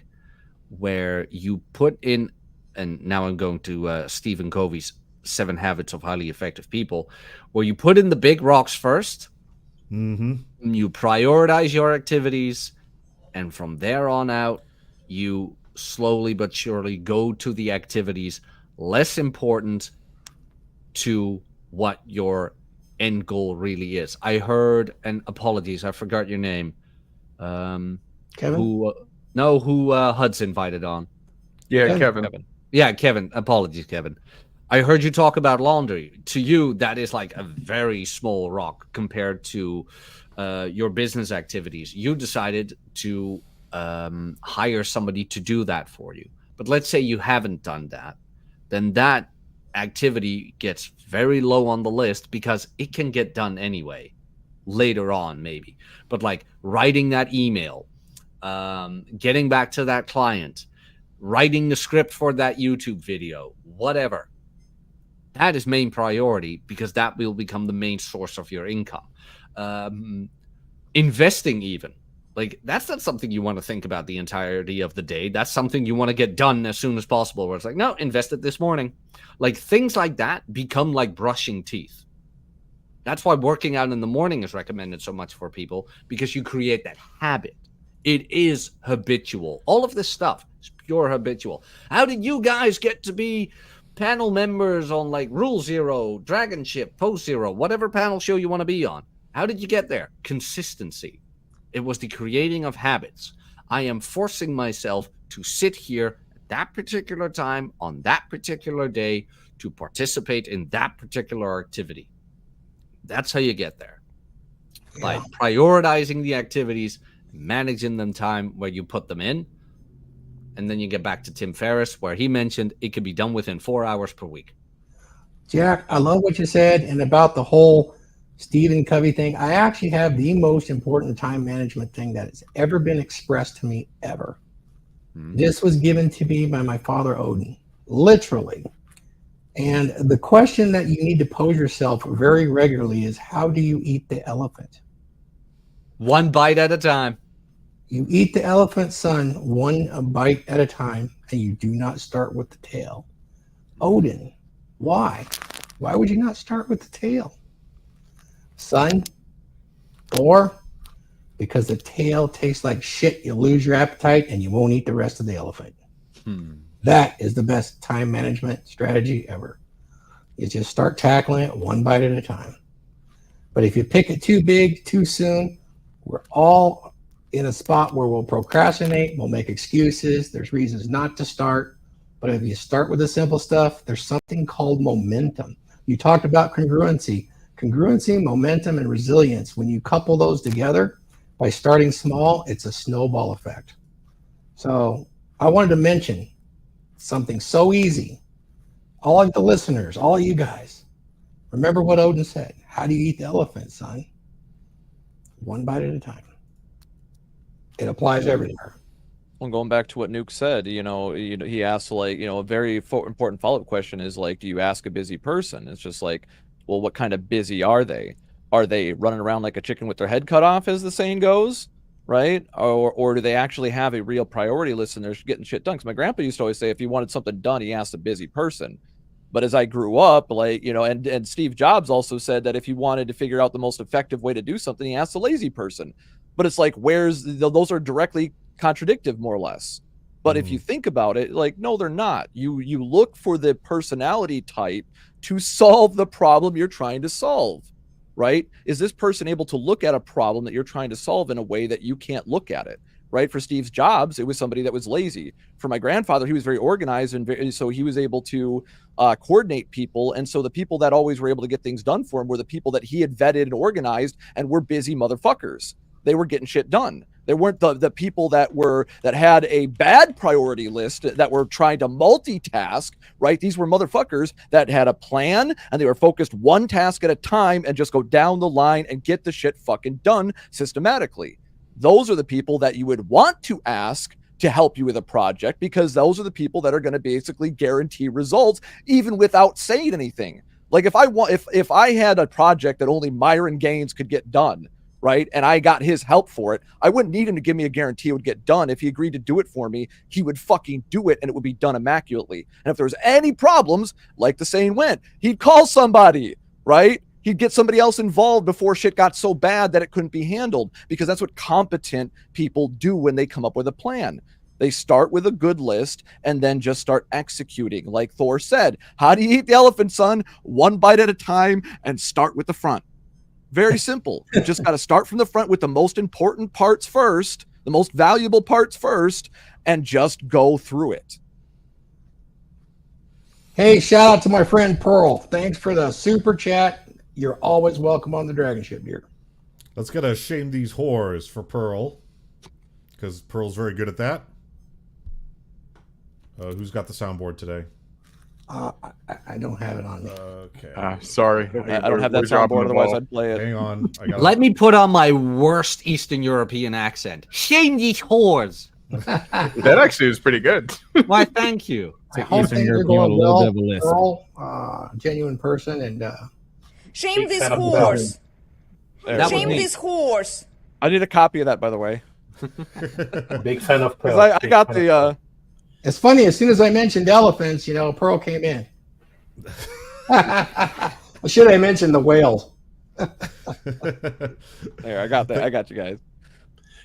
where you put in, and now I'm going to Stephen Covey's 7 Habits of Highly Effective People, where you put in the big rocks first, you prioritize your activities, and from there on out, you slowly but surely go to the activities less important to what your end goal really is. I heard, and apologies, I forgot your name. Kevin? Who Huds invited on. Yeah, Kevin. Kevin. Yeah, Kevin. Apologies, Kevin. I heard you talk about laundry. To you, that is like a very small rock compared to your business activities. You decided to hire somebody to do that for you. But let's say you haven't done that. Then that activity gets very low on the list because it can get done anyway, later on maybe. But like writing that email, getting back to that client, writing the script for that YouTube video, whatever. That is main priority because that will become the main source of your income. Investing even. Like, that's not something you want to think about the entirety of the day. That's something you want to get done as soon as possible, where it's like, no, invest it this morning. Like, things like that become like brushing teeth. That's why working out in the morning is recommended so much for people, because you create that habit. It is habitual. All of this stuff is pure habitual. How did you guys get to be panel members on like Rule Zero, DragonShip, Post Zero, whatever panel show you want to be on? How did you get there? Consistency. It was the creating of habits. I am forcing myself to sit here at that particular time on that particular day to participate in that particular activity. That's how you get there. By prioritizing the activities, managing them time where you put them in. And then you get back to Tim Ferriss, where he mentioned it could be done within 4 hours per week. Jack, I love what you said. And about the whole Stephen Covey thing, I actually have the most important time management thing that has ever been expressed to me ever. This was given to me by my father, Odin, literally. And the question that you need to pose yourself very regularly is, how do you eat the elephant? One bite at a time. You eat the elephant, son, one bite at a time, and you do not start with the tail. Odin, why? Why would you not start with the tail? Son, Thor, because the tail tastes like shit, you lose your appetite, and you won't eat the rest of the elephant. That is the best time management strategy ever. You just start tackling it one bite at a time. But if you pick it too big, too soon, we're all in a spot where we'll procrastinate, we'll make excuses, there's reasons not to start. But if you start with the simple stuff, there's something called momentum. You talked about congruency. Congruency, momentum, and resilience. When you couple those together by starting small, it's a snowball effect. So I wanted to mention something so easy. All of the listeners, all of you guys, remember what Odin said. How do you eat the elephant, son? One bite at a time. It applies everywhere. Well, going back to what Nuke said, he asked, like, a very important follow-up question is, like, do you ask a busy person? It's just like, well, what kind of busy are they? Are they running around like a chicken with their head cut off, as the saying goes, right? Or do they actually have a real priority list and they're getting shit done? Because my grandpa used to always say, if he wanted something done, he asked a busy person. But as I grew up, like, and Steve Jobs also said that if he wanted to figure out the most effective way to do something, he asked a lazy person. But it's like, those are directly contradictive, more or less. But if you think about it, like, no, they're not. You look for the personality type to solve the problem you're trying to solve, right? Is this person able to look at a problem that you're trying to solve in a way that you can't look at it, right? For Steve's Jobs, it was somebody that was lazy. For my grandfather, he was very organized, and so he was able to coordinate people. And so the people that always were able to get things done for him were the people that he had vetted and organized and were busy motherfuckers. They were getting shit done. They weren't the people that had a bad priority list that were trying to multitask, right? These were motherfuckers that had a plan and they were focused one task at a time and just go down the line and get the shit fucking done systematically. Those are the people that you would want to ask to help you with a project, because those are the people that are going to basically guarantee results even without saying anything. Like if I had a project that only Myron Gaines could get done, right, and I got his help for it, I wouldn't need him to give me a guarantee it would get done. If he agreed to do it for me, he would fucking do it and it would be done immaculately. And if there was any problems, like the saying went, he'd call somebody, right? He'd get somebody else involved before shit got so bad that it couldn't be handled, because that's what competent people do when they come up with a plan. They start with a good list and then just start executing. Like Thor said, how do you eat the elephant, son? One bite at a time and start with the front. Very simple. You just got to start from the front with the most important parts first, the most valuable parts first, and just go through it. Hey, shout out to my friend Pearl. Thanks for the super chat. You're always welcome on the DragonShip, dear. Let's get a shame these whores for Pearl, because Pearl's very good at that. Who's got the soundboard today? I don't have it on me. Okay. Sorry. I don't have that soundboard, otherwise I'd play it. Hang on. Let me put on my worst Eastern European accent. Shame these whores. That actually was pretty good. Why, thank you. I hope things are going well, Pearl, genuine person, and shame this horse. Shame Shame this horse. I need a copy of that, by the way. Big fan of Pearl. I got the it's funny, as soon as I mentioned elephants, Pearl came in. Well, should I mention the whales? There, I got that. I got you guys.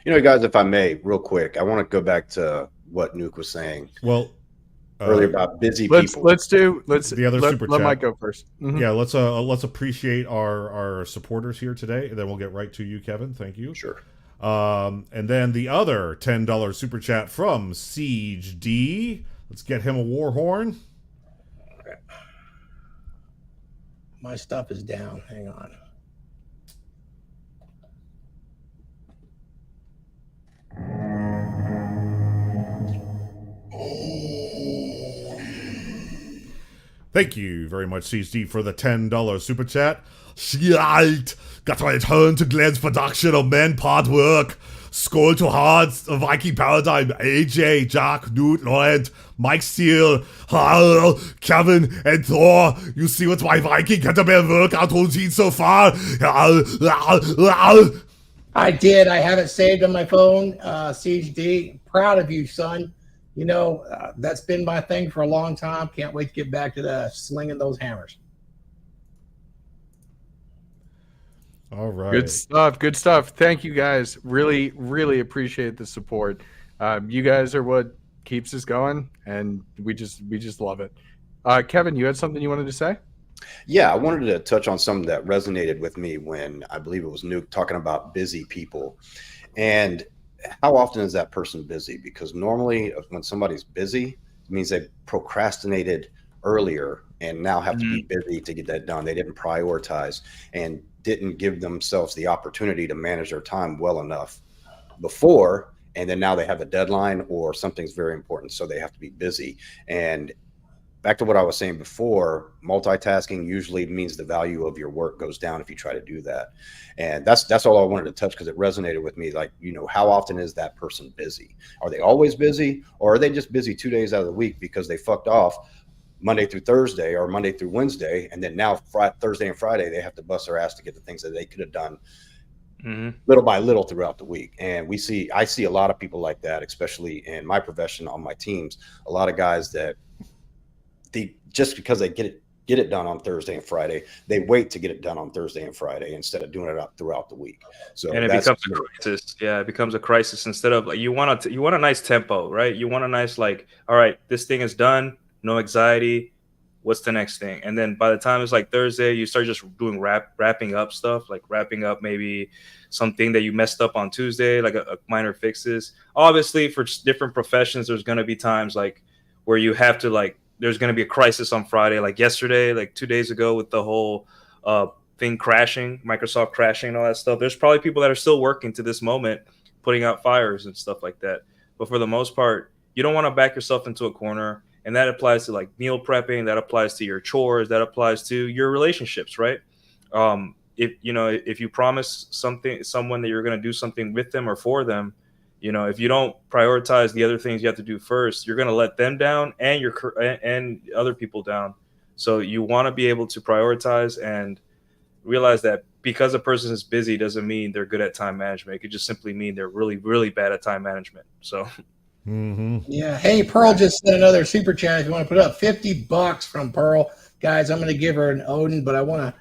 Guys, if I may, real quick, I want to go back to what Nuke was saying. Well, earlier about busy people. Let's the other super chat. Let Mike go first. Mm-hmm. Yeah, let's appreciate our supporters here today, and then we'll get right to you, Kevin. Thank you. Sure. And then the other $10 super chat from Siege D. Let's get him a war horn. Okay. My stuff is down. Hang on. Thank you very much, CSD, for the $10 super chat. Shite! Got to return to Glenn's production of Men Pod Work. Skull to Huds, Viking Paradigm, AJ, Jack, Newt, Laurent, Mike Steele, Hal, Kevin, and Thor. You see what my Viking Kettlebell workout routine so far? I did. I have it saved on my phone. Siege D, proud of you, son. That's been my thing for a long time. Can't wait to get back to the slinging those hammers. All right. Good stuff. Thank you guys. Really, really appreciate the support. You guys are what keeps us going, and we just love it. Kevin, you had something you wanted to say? Yeah, I wanted to touch on something that resonated with me when I believe it was Nuke talking about busy people. And how often is that person busy? Because normally when somebody's busy, it means they procrastinated earlier and now have to be busy to get that done. They didn't prioritize and didn't give themselves the opportunity to manage their time well enough before, and then now they have a deadline or something's very important, so they have to be busy. And back to what I was saying before, multitasking usually means the value of your work goes down if you try to do that. And that's all I wanted to touch, because it resonated with me. Like, how often is that person busy? Are they always busy, or are they just busy 2 days out of the week because they fucked off Monday through Thursday or Monday through Wednesday, and then now Thursday and Friday they have to bust their ass to get the things that they could have done little by little throughout the week? And I see a lot of people like that, especially in my profession on my teams. A lot of guys that just because they get it done on Thursday and Friday, they wait to get it done on Thursday and Friday instead of doing it out throughout the week. So and it becomes a crisis. Yeah, it becomes a crisis. Instead of you want a nice tempo, right? You want a nice all right, this thing is done. No anxiety. what's the next thing? And then by the time it's like Thursday, you start just doing wrapping up stuff, like wrapping up maybe something that you messed up on Tuesday, like a minor fixes. Obviously, for different professions, there's going to be times like where you have to like, there's going to be a crisis on Friday, like yesterday, like 2 days ago with the whole thing crashing, Microsoft crashing and all that stuff. There's probably people that are still working to this moment, putting out fires and stuff like that. But for the most part, you don't want to back yourself into a corner. And that applies to like meal prepping, that applies to your chores, that applies to your relationships, right? If you promise someone that you're going to do something with them or for them, if you don't prioritize the other things you have to do first, you're going to let them down and other people down. So you want to be able to prioritize and realize that because a person is busy doesn't mean they're good at time management. It could just simply mean they're really, really bad at time management. So. Yeah. Hey, Pearl just sent another super chat. If you want to put up $50 from Pearl, guys, I'm going to give her an Odin, but I want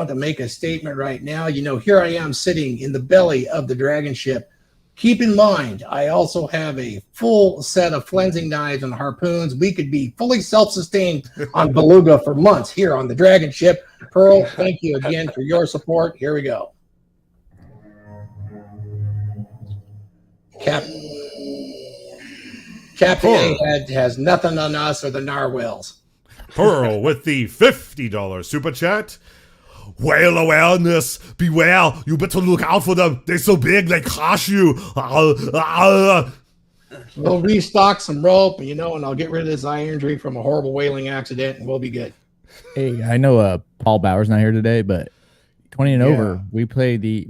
to make a statement right now. Here I am sitting in the belly of the dragon ship. Keep in mind, I also have a full set of flensing knives and harpoons. We could be fully self-sustained on Beluga for months here on the dragon ship. Pearl, thank you again for your support. Here we go. Captain Ahab has nothing on us or the narwhals. Pearl with the $50 super chat. Whale awareness, beware, you better look out for them. They're so big, they crush you. We'll restock some rope, and I'll get rid of this eye injury from a horrible whaling accident, and we'll be good. Hey, I know Paul Bauer's not here today, but 20 and over, we play the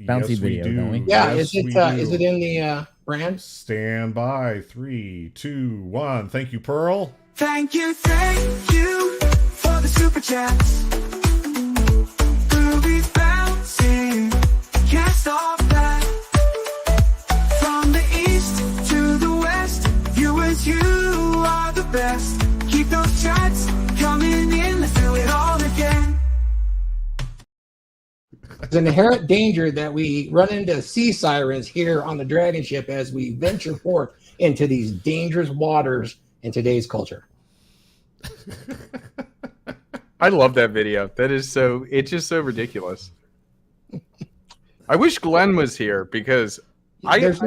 bouncy video, don't we? Yeah, yes, is it in the brand? Stand by. 3, 2, 1. Thank you, Pearl. Thank you for the super chats. We'll be bouncing, can't stop that. From the east to the west, viewers, you are the best. Keep those chats coming in, let's do it all again. There's an inherent danger that we run into sea sirens here on the dragon ship as we venture forth into these dangerous waters in today's culture. I love that video. It's just so ridiculous. I wish Glenn was here because I'm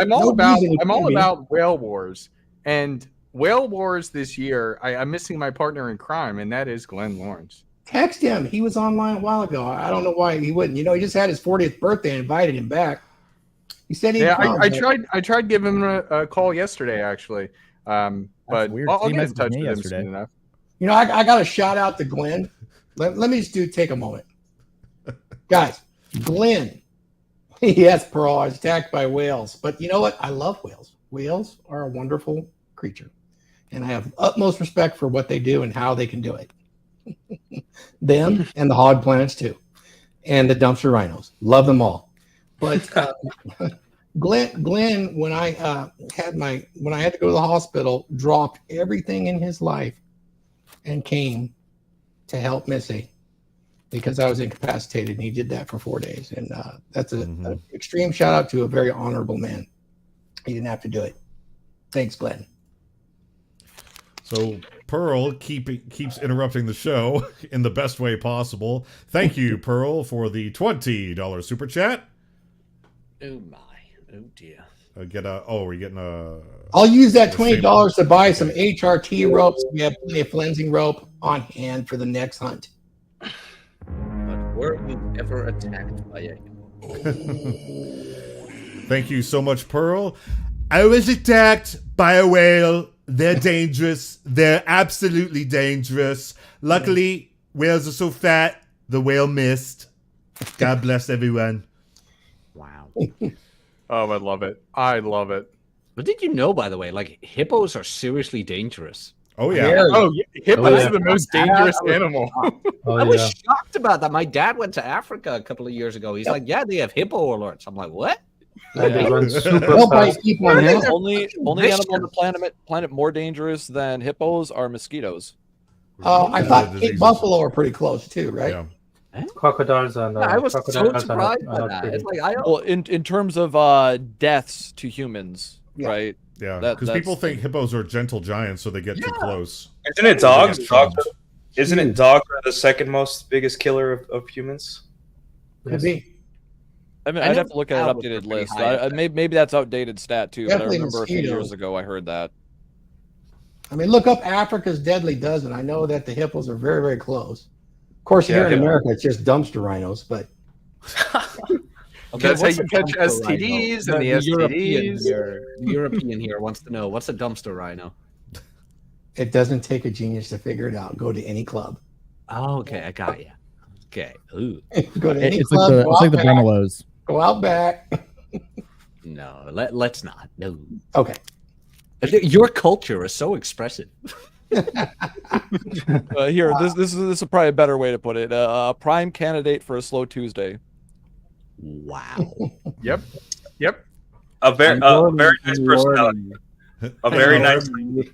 all about whale wars, and whale wars this year. I'm missing my partner in crime, and that is Glenn Lawrence. Text him. He was online a while ago. I don't know why he wouldn't. He just had his 40th birthday and invited him back. He said he'd come, I tried giving him a call yesterday, actually. But weird. I'll He get in messaged touch me with him yesterday. soon enough. I got to shout out to Glenn. Let me just take a moment. Guys, Glenn. Yes, Pearl, I was attacked by whales. But you know what? I love whales. Whales are a wonderful creature. And I have utmost respect for what they do and how they can do it. Them and the hog planets too. And the dumpster rhinos. Love them all. But Glenn, when I had to go to the hospital, dropped everything in his life and came to help Missy because I was incapacitated, and he did that for 4 days. And that's an extreme shout out to a very honorable man. He didn't have to do it. Thanks, Glenn. So Pearl keeps interrupting the show in the best way possible. Thank you, Pearl, for the $20 super chat. Oh my. Oh dear. We're getting a... I'll use that $20 to buy some HRT ropes. We have plenty of flensing rope on hand for the next hunt. But were we ever attacked by a... Thank you so much, Pearl. I was attacked by a whale. They're dangerous. They're absolutely dangerous. Luckily, whales are so fat, the whale missed. God bless everyone. Wow. Oh, I love it. I love it. But did you know, by the way, like hippos are seriously dangerous? Oh, yeah. Hippos are the most dangerous animal. I was shocked about that. My dad went to Africa a couple of years ago. He's like, yeah, they have hippo alerts. I'm like, what? They run super They'll bite fast. people in half. Only animal on the planet more dangerous than hippos are mosquitoes. I thought buffalo are pretty close too, right? Yeah. Crocodiles and I was so crocodiles surprised are by not that. pretty. It's like Well, in terms of deaths to humans, right? Yeah, That- because that's- people think hippos are gentle giants, so they get too close. Isn't it dogs? They get Dogs shoved. isn't it dogs are the second most biggest killer of humans? Could be. I mean, I I'd know have to look at an owls are updated pretty list. high up there. Maybe that's outdated stat too, but I Definitely remember a few years mosquitoes. ago I heard that. I mean, look up Africa's deadly dozen. I know that the hippos are very, very close. Of course, here in Yeah. America, it's just dumpster rhinos, but Okay, That's how what's you a catch dumpster rhino? STDs and the European STDs. here, the European here wants to know what's a dumpster rhino. it doesn't take a genius to figure it out. Go to any club. Oh, okay, I got you. Okay. Ooh, Go to any It's club. like the, go, it's like out the back, Brumelos. go out back. no, let's not. No, Okay. your culture is so expressive. Here, this is probably a better way to put it. A prime candidate for a slow Tuesday. Wow. Yep. Yep. A very nice personality. A very nice.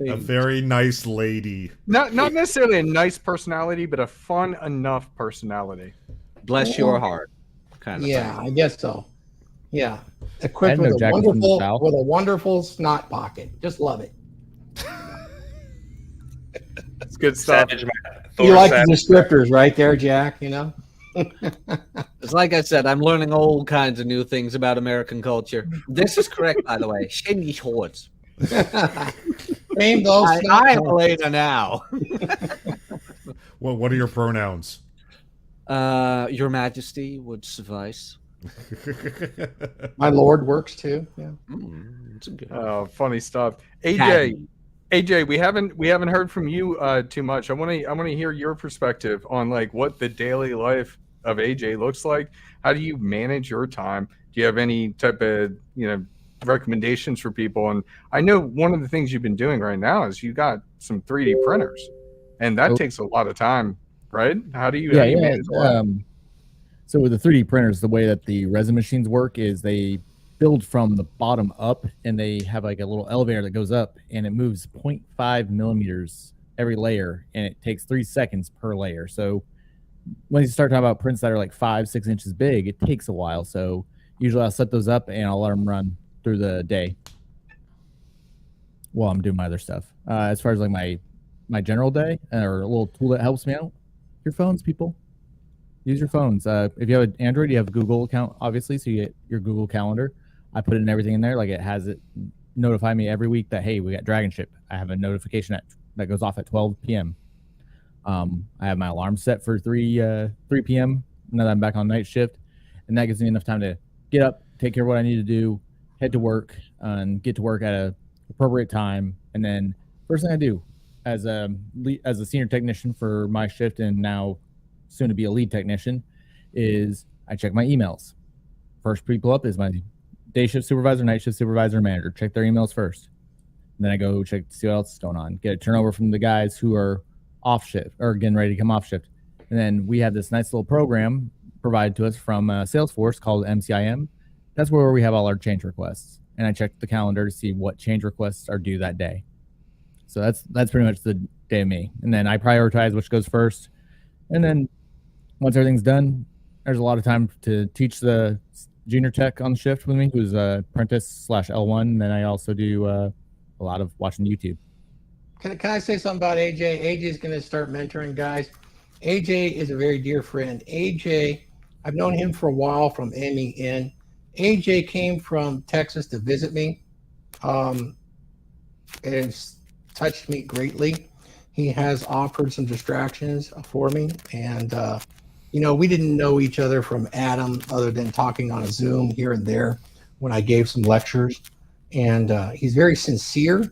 A very nice lady. Not necessarily a nice personality, but a fun enough personality. Bless your heart. Kind of. Yeah, thing. I guess so. Yeah. Equipped know with a Jack was from the wonderful South. with a wonderful snot pocket. Just love it. It's good stuff. Savage man. You Thor like the savage. descriptors right there, Jack, you know? It's like I said, I'm learning all kinds of new things about American culture. This is correct, by the way. Shiny shorts. Name those I snot am pockets. later now. What are your pronouns? Your Majesty would suffice. My lord works too. Yeah. It's a good. Oh, funny stuff. Caddy. AJ, we haven't heard from you too much. I want to hear your perspective on like what the daily life of AJ looks like. How do you manage your time? Do you have any type of recommendations for people? And I know one of the things you've been doing right now is you got some 3D printers, and that takes a lot of time, right? How do you manage that? So with the 3D printers, the way that the resin machines work is they build from the bottom up, and they have like a little elevator that goes up, and it moves 0.5 millimeters every layer, and it takes 3 seconds per layer. So when you start talking about prints that are like 5-6 inches big, it takes a while. So usually I'll set those up and I'll let them run through the day while I'm doing my other stuff. As far as like my general day or a little tool that helps me out, your phones, people. Use your phones. If you have an Android, you have a Google account, obviously, so you get your Google Calendar. I put in everything in there, like it has it notify me every week that, hey, we got DragonShip. I have a notification that goes off at 12 p.m. I have my alarm set for 3 p.m. now that I'm back on night shift, and that gives me enough time to get up, take care of what I need to do, head to work, and get to work at a appropriate time. And then first thing I do as a senior technician for my shift, and now soon to be a lead technician, is I check my emails. First people up is my day shift supervisor, night shift supervisor, manager. Check their emails first. And then I go check to see what else is going on. Get a turnover from the guys who are off shift or getting ready to come off shift. And then we have this nice little program provided to us from Salesforce called MCIM. That's where we have all our change requests. And I check the calendar to see what change requests are due that day. So that's pretty much the day of me. And then I prioritize which goes first. And then once everything's done, there's a lot of time to teach the junior tech on shift with me, who's a apprentice/L1. And then I also do a lot of watching YouTube. Can I say something about AJ? AJ is going to start mentoring guys. AJ is a very dear friend. AJ, I've known him for a while from MEN. AJ came from Texas to visit me. It's touched me greatly. He has offered some distractions for me. And, we didn't know each other from Adam other than talking on a Zoom here and there when I gave some lectures. And he's very sincere.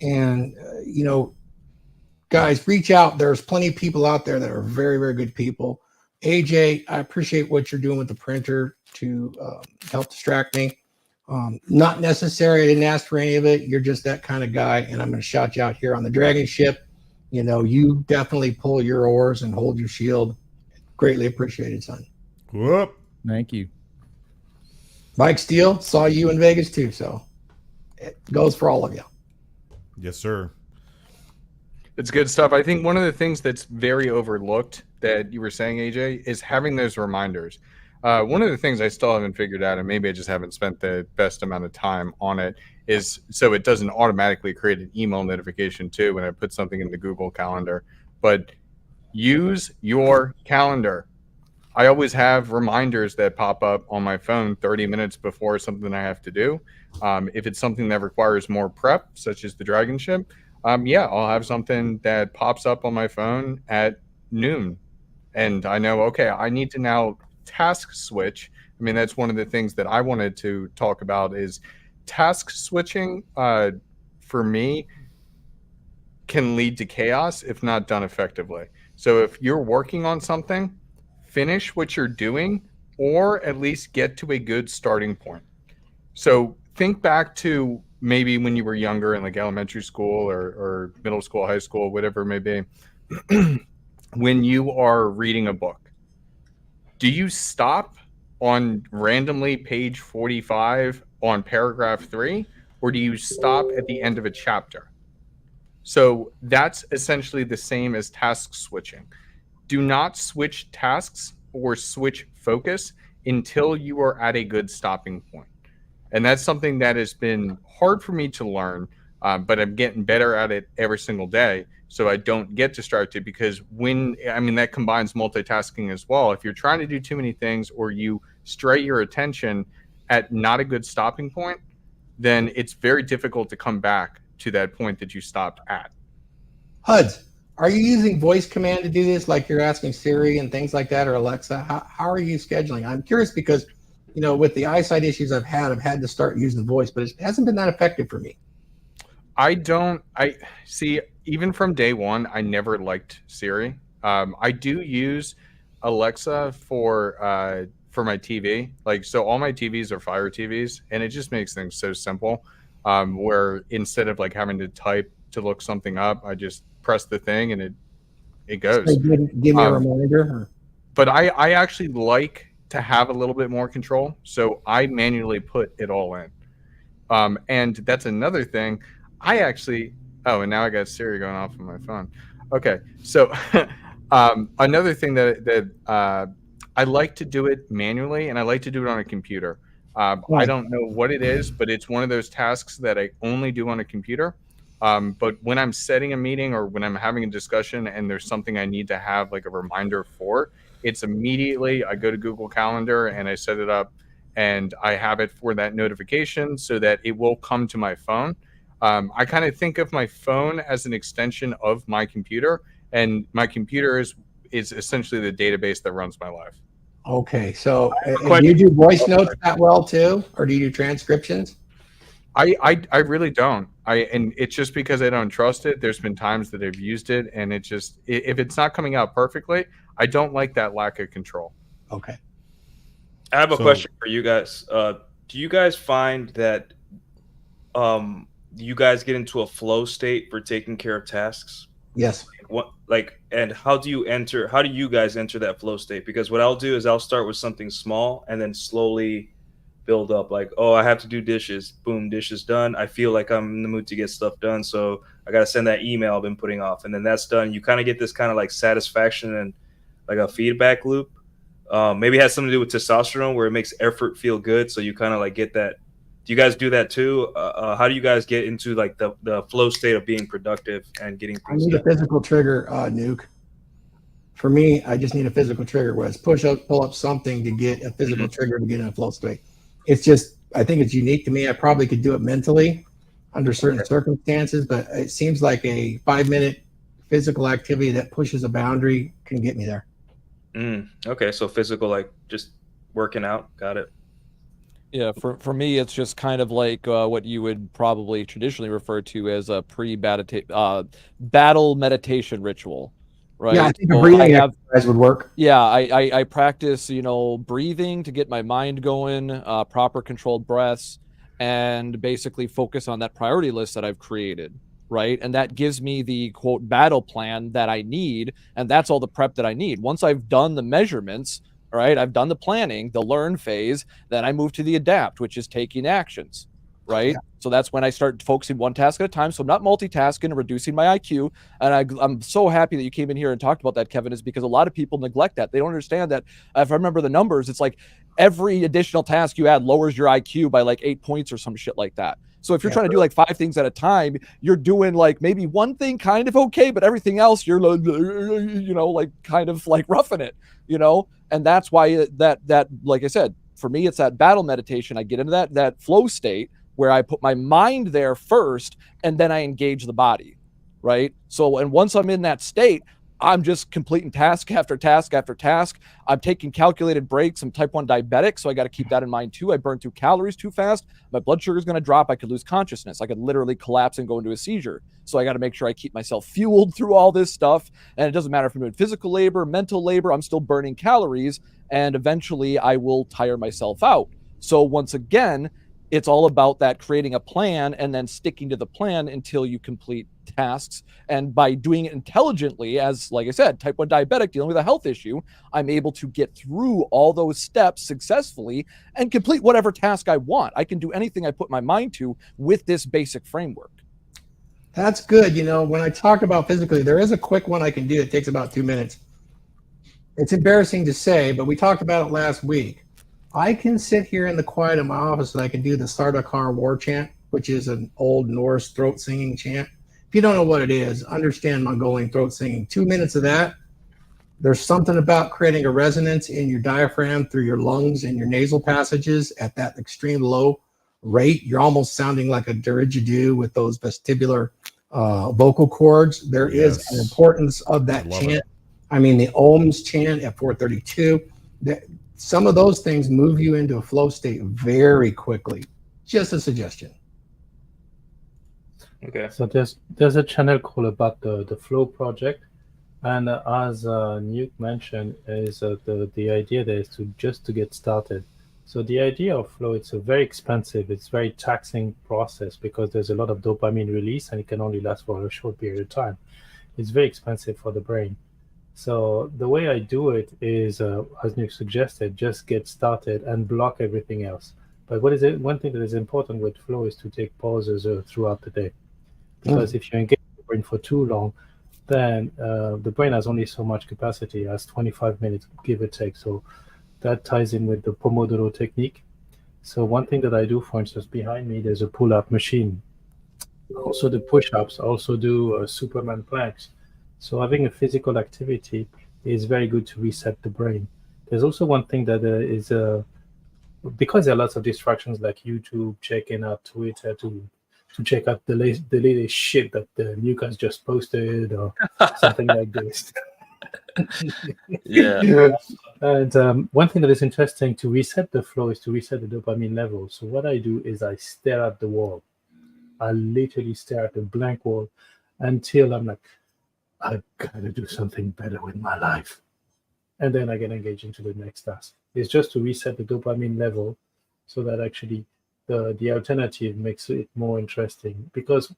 And, guys, reach out. There's plenty of people out there that are very, very good people. AJ, I appreciate what you're doing with the printer to help distract me. Not necessary. I didn't ask for any of it. You're just that kind of guy. And I'm going to shout you out here on the DragonShip. You definitely pull your oars and hold your shield. Greatly appreciated, son. Whoop. Thank you. Mike Steele, saw you in Vegas too. So it goes for all of you. Yes, sir. It's good stuff. I think one of the things that's very overlooked that you were saying, AJ, is having those reminders. One of the things I still haven't figured out, and maybe I just haven't spent the best amount of time on it, is so it doesn't automatically create an email notification too when I put something in the Google Calendar. But use your calendar. I always have reminders that pop up on my phone 30 minutes before something I have to do. If it's something that requires more prep, such as the DragonShip, I'll have something that pops up on my phone at noon. And I know, okay, I need to now task switch. I mean, that's one of the things that I wanted to talk about is task switching for me can lead to chaos if not done effectively. So if you're working on something, finish what you're doing or at least get to a good starting point. So think back to maybe when you were younger in like elementary school or middle school, high school, whatever it may be. When you are reading a book, do you stop on randomly page 45 on paragraph 3, or do you stop at the end of a chapter? So that's essentially the same as task switching. Do not switch tasks or switch focus until you are at a good stopping point. And that's something that has been hard for me to learn, but I'm getting better at it every single day. So I don't get distracted because that combines multitasking as well. If you're trying to do too many things or you stray your attention at not a good stopping point, then it's very difficult to come back to that point that you stopped at. Huds, are you using voice command to do this, like you're asking Siri and things like that, or Alexa? How are you scheduling? I'm curious because, with the eyesight issues I've had to start using voice, but it hasn't been that effective for me. I see, even from day one, I never liked Siri. I do use Alexa for my TV. So all my TVs are Fire TVs, and it just makes things so simple. Where instead of having to type to look something up, I just press the thing and it goes. So give me a reminder. But I actually like to have a little bit more control, so I manually put it all in. And that's another thing. And now I got Siri going off on my phone. Okay, so another thing that I like to do it manually, and I like to do it on a computer. I don't know what it is, but it's one of those tasks that I only do on a computer. But when I'm setting a meeting or when I'm having a discussion and there's something I need to have a reminder for, it's immediately I go to Google Calendar and I set it up and I have it for that notification so that it will come to my phone. I kind of think of my phone as an extension of my computer, and my computer is essentially the database that runs my life. Okay, so do you do voice notes that well too, or do you do transcriptions? I really don't. And it's just because I don't trust it. There's been times that I've used it, and if it's not coming out perfectly, I don't like that lack of control. Okay. I have a question for you guys. Do you guys find that you guys get into a flow state for taking care of tasks? Yes. And how do you guys enter that flow state? Because what I'll do is I'll start with something small and then slowly build up. I have to do dishes. Boom, dishes done. I feel like I'm in the mood to get stuff done, so I got to send that email I've been putting off, and then that's done. You kind of get this kind of satisfaction and a feedback loop. Maybe it has something to do with testosterone, where it makes effort feel good, so you kind of get that. Do you guys do that too? How do you guys get into the flow state of being productive and getting things done? I need a physical trigger, Nuke. For me, I just need a physical trigger, whereas pull up something to get a physical trigger to get in a flow state. It's just, I think it's unique to me. I probably could do it mentally under certain circumstances, but it seems like a 5-minute physical activity that pushes a boundary can get me there. Okay, so physical, just working out. Got it. Yeah, for me, it's just kind of like what you would probably traditionally refer to as a battle meditation ritual, right? Yeah, I think a breathing exercise would work. Yeah, I practice, breathing to get my mind going, proper controlled breaths, and basically focus on that priority list that I've created, right? And that gives me the, quote, battle plan that I need, and that's all the prep that I need. Once I've done the measurements, all right, I've done the planning, the learn phase, then I move to the adapt, which is taking actions, right? Yeah. So that's when I start focusing one task at a time. So I'm not multitasking and reducing my IQ. And I'm so happy that you came in here and talked about that, Kevin, is because a lot of people neglect that. They don't understand that. If I remember the numbers, it's every additional task you add lowers your IQ by 8 points or some shit like that. So if you're trying to do like 5 things at a time, you're doing like maybe one thing kind of okay, but everything else you're like, like kind of like roughing it, and that's why that like I said, for me, it's that battle meditation. I get into that flow state where I put my mind there first and then I engage the body, right? So, and once I'm in that state, I'm just completing task after task after task. I'm taking calculated breaks. I'm type 1 diabetic, so I got to keep that in mind too. I burn through calories too fast. My blood sugar is going to drop. I could lose consciousness. I could literally collapse and go into a seizure. So I got to make sure I keep myself fueled through all this stuff. And it doesn't matter if I'm doing physical labor, mental labor, I'm still burning calories. And eventually I will tire myself out. So once again, it's all about that creating a plan and then sticking to the plan until you complete tasks. And by doing it intelligently, as like I said, type 1 diabetic dealing with a health issue, I'm able to get through all those steps successfully and complete whatever task I want. I can do anything I put my mind to with this basic framework. That's good. When I talk about physically, there is a quick one I can do. It takes about 2 minutes. It's embarrassing to say, but we talked about it last week. I can sit here in the quiet of my office and I can do the Sardaukar war chant, which is an old Norse throat singing chant. If you don't know what it is, understand Mongolian throat singing. 2 minutes of that. There's something about creating a resonance in your diaphragm through your lungs and your nasal passages at that extreme low rate. You're almost sounding like a didgeridoo with those vestibular vocal cords. There is an importance of that chant. The Ohms chant at 432. Some of those things move you into a flow state very quickly. Just a suggestion. Okay. So there's a channel called about the Flow project, and as Nuke mentioned, is the idea there is to get started. So the idea of Flow, it's a very expensive, it's very taxing process because there's a lot of dopamine release and it can only last for a short period of time. It's very expensive for the brain. So the way I do it is, as Nick suggested, just get started and block everything else. But one thing that is important with Flow is to take pauses throughout the day. Because if you engage the brain for too long, then the brain has only so much capacity, as 25 minutes, give or take. So that ties in with the Pomodoro technique. So one thing that I do, for instance, behind me, there's a pull-up machine. Also the push-ups, also do Superman planks. So having a physical activity is very good to reset the brain. There's also one thing that is, because there are lots of distractions like YouTube, checking out Twitter to check out the latest shit that the new guys just posted or something like this. Yeah. And one thing that is interesting to reset the flow is to reset the dopamine level. So what I do is I stare at the wall. I literally stare at the blank wall until I'm like, I've got to do something better with my life. And then I get engaged into the next task. It's just to reset the dopamine level so that actually the alternative makes it more interesting. Because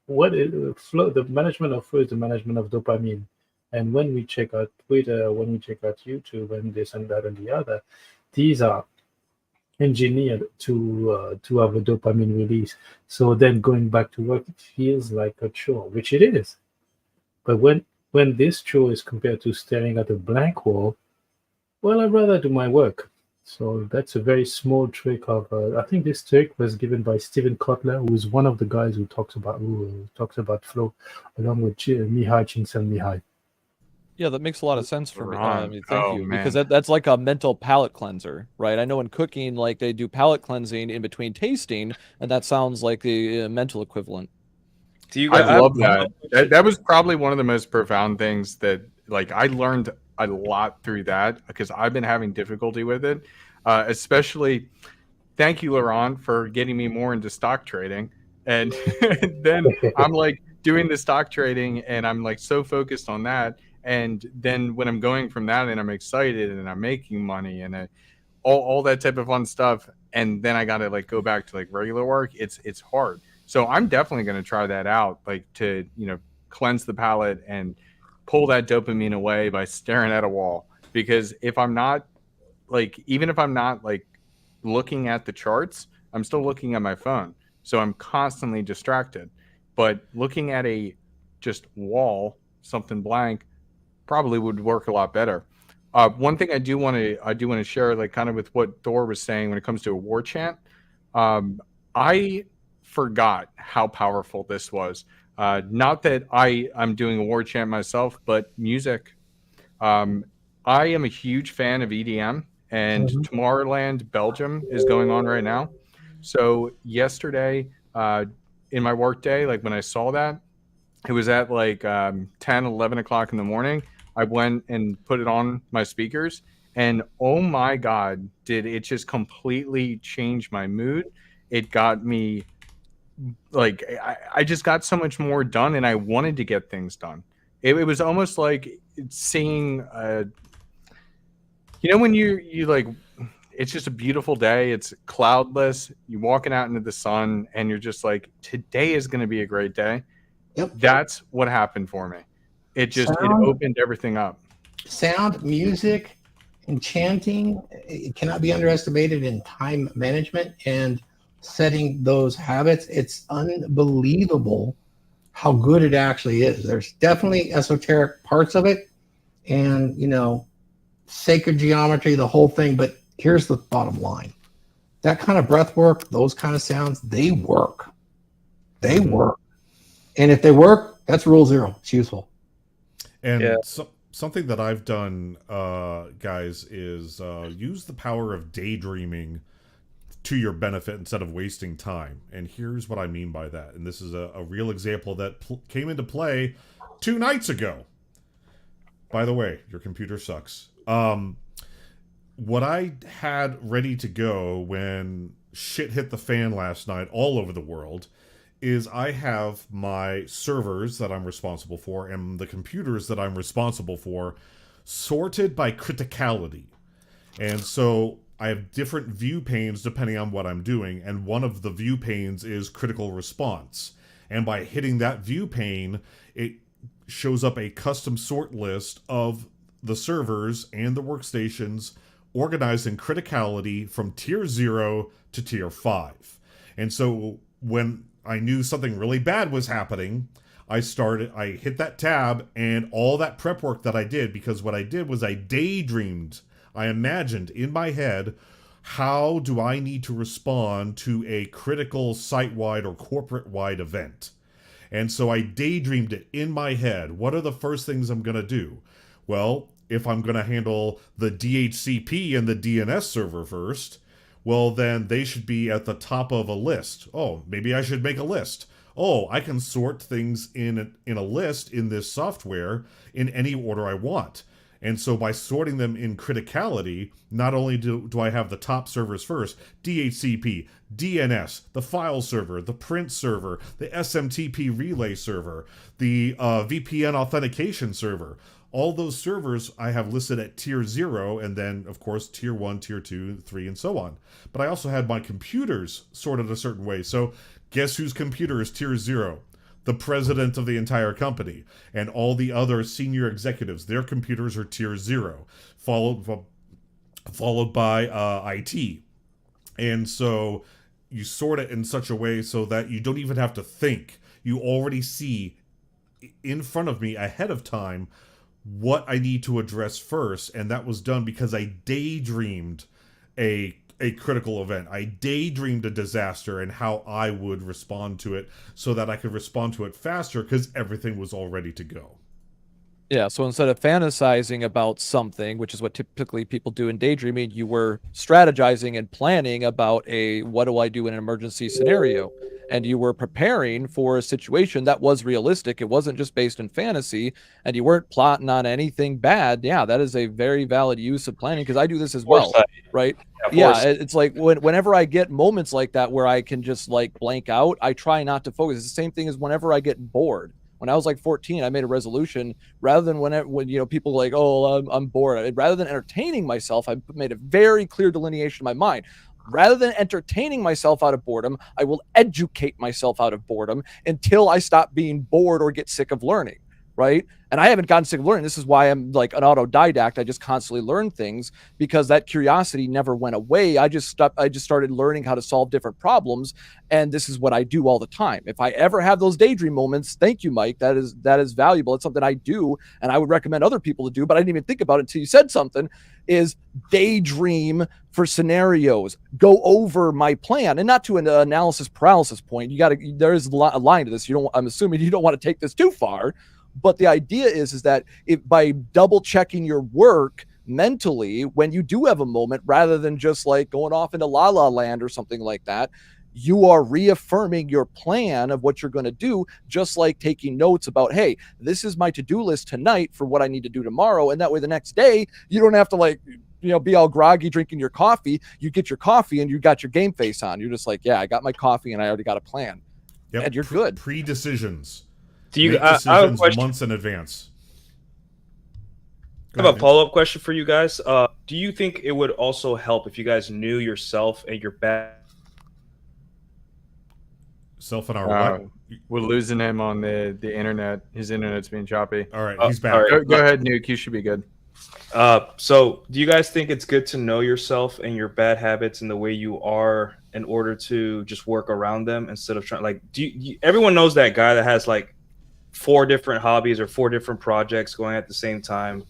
the management of flow is the management of dopamine. And when we check out Twitter, when we check out YouTube and this and that and the other, these are engineered to have a dopamine release. So then going back to work, it feels like a chore, which it is. But when this chore is compared to staring at a blank wall, well, I'd rather do my work. So that's a very small trick of. I think this trick was given by Steven Kotler, who is one of the guys who talks about flow, along with Mihai Csikszentmihalyi. Yeah, that makes a lot of sense for me. Thank you, man. because that's like a mental palate cleanser, right? I know in cooking, like they do palate cleansing in between tasting, and that sounds like the mental equivalent. Do you guys? I love that. That was probably one of the most profound things that, like, I learned a lot through that because I've been having difficulty with it. Especially, thank you, Laurent, for getting me more into stock trading. And then I'm like doing the stock trading, and I'm like so focused on that. And then when I'm going from that, and I'm excited, and I'm making money, and all that type of fun stuff, and then I gotta like go back to like regular work. It's hard. So I'm definitely going to try that out, like to, cleanse the palate and pull that dopamine away by staring at a wall. Because if I'm not even if I'm not like looking at the charts, I'm still looking at my phone. So I'm constantly distracted. But looking at a just wall, something blank, probably would work a lot better. One thing I do want to share, like kind of with what Thor was saying when it comes to a war chant. I forgot how powerful this was. Not that I'm doing a war chant myself, but music. I am a huge fan of EDM, and Tomorrowland, Belgium is going on right now. So yesterday, in my work day, like when I saw that, it was at like 10, 11 o'clock in the morning. I went and put it on my speakers, and oh my God, did it just completely change my mood. It got me, like, I just got so much more done, and I wanted to get things done. It was almost like seeing, when you like, it's just a beautiful day. It's cloudless. You're walking out into the sun, and you're just like, today is going to be a great day. Yep. That's what happened for me. It opened everything up. Sound, music, and chanting, it cannot be underestimated in time management and setting those habits. It's unbelievable how good it actually is. There's definitely esoteric parts of it and, sacred geometry, the whole thing. But here's the bottom line. That kind of breath work, those kind of sounds, they work. They work. And if they work, that's rule zero. It's useful. And something that I've done, guys, is use the power of daydreaming to your benefit instead of wasting time. And here's what I mean by that. And this is a real example that came into play 2 nights ago. By the way, your computer sucks. What I had ready to go when shit hit the fan last night all over the world is I have my servers that I'm responsible for and the computers that I'm responsible for sorted by criticality. And so I have different view panes depending on what I'm doing, and one of the view panes is critical response. And by hitting that view pane, it shows up a custom sort list of the servers and the workstations organized in criticality from tier 0 to tier 5. And so when I knew something really bad was happening, I hit that tab, and all that prep work that I did, because what I did was I daydreamed, I imagined in my head, how do I need to respond to a critical site-wide or corporate-wide event? And so I daydreamed it in my head. What are the first things I'm going to do? Well, if I'm going to handle the DHCP and the DNS server first, well, then they should be at the top of a list. Oh, maybe I should make a list. Oh, I can sort things in a list in this software in any order I want. And so by sorting them in criticality, not only do I have the top servers first, DHCP, DNS, the file server, the print server, the SMTP relay server, the VPN authentication server, all those servers I have listed at tier 0, and then, of course, tier 1, tier 2, 3, and so on. But I also had my computers sorted a certain way. So guess whose computer is tier 0? The president of the entire company. And all the other senior executives, their computers are tier 0, followed by IT. And so you sort it in such a way so that you don't even have to think. You already see in front of me ahead of time what I need to address first, and that was done because I daydreamed a critical event. I daydreamed a disaster and how I would respond to it so that I could respond to it faster because everything was all ready to go. Yeah, so instead of fantasizing about something, which is what typically people do in daydreaming, you were strategizing and planning about what do I do in an emergency scenario? And you were preparing for a situation that was realistic. It wasn't just based in fantasy, and you weren't plotting on anything bad. Yeah, that is a very valid use of planning, because I do this as well, right? Yeah, it's like whenever I get moments like that where I can just like blank out, I try not to focus. It's the same thing as whenever I get bored. When I was like 14, I made a resolution rather than when people are like, oh, I'm bored. Rather than entertaining myself, I made a very clear delineation in my mind. Rather than entertaining myself out of boredom, I will educate myself out of boredom until I stop being bored or get sick of learning. right? And I haven't gotten sick of learning. This is why I'm like an autodidact. I just constantly learn things because that curiosity never went away. I just started learning how to solve different problems, and this is what I do all the time. If I ever have those daydream moments, thank you, Mike. That is valuable. It's something I do, and I would recommend other people to do, but I didn't even think about it until you said something. Is daydream for scenarios, go over my plan, and not to an analysis paralysis point. There is a line to this. I'm assuming you don't want to take this too far. But the idea is that if by double checking your work mentally, when you do have a moment, rather than just like going off into la la land or something like that, you are reaffirming your plan of what you're going to do, just like taking notes about, hey, this is my to-do list tonight for what I need to do tomorrow. And that way the next day, you don't have to be all groggy drinking your coffee. You get your coffee and you got your game face on. You're just like, yeah, I got my coffee and I already got a plan. Yep. And you're good. Pre-decisions. Do you? Make I have a decisions question. months in advance. I have a follow-up question for you guys. Do you think it would also help if you guys knew yourself and your bad self and our what? We're losing him on the internet. His internet's being choppy. All right, he's back. All right. Go ahead, Nuke. You should be good. So do you guys think it's good to know yourself and your bad habits and the way you are in order to just work around them instead of trying, like, everyone knows that guy that has like 4 different hobbies or 4 different projects going at the same time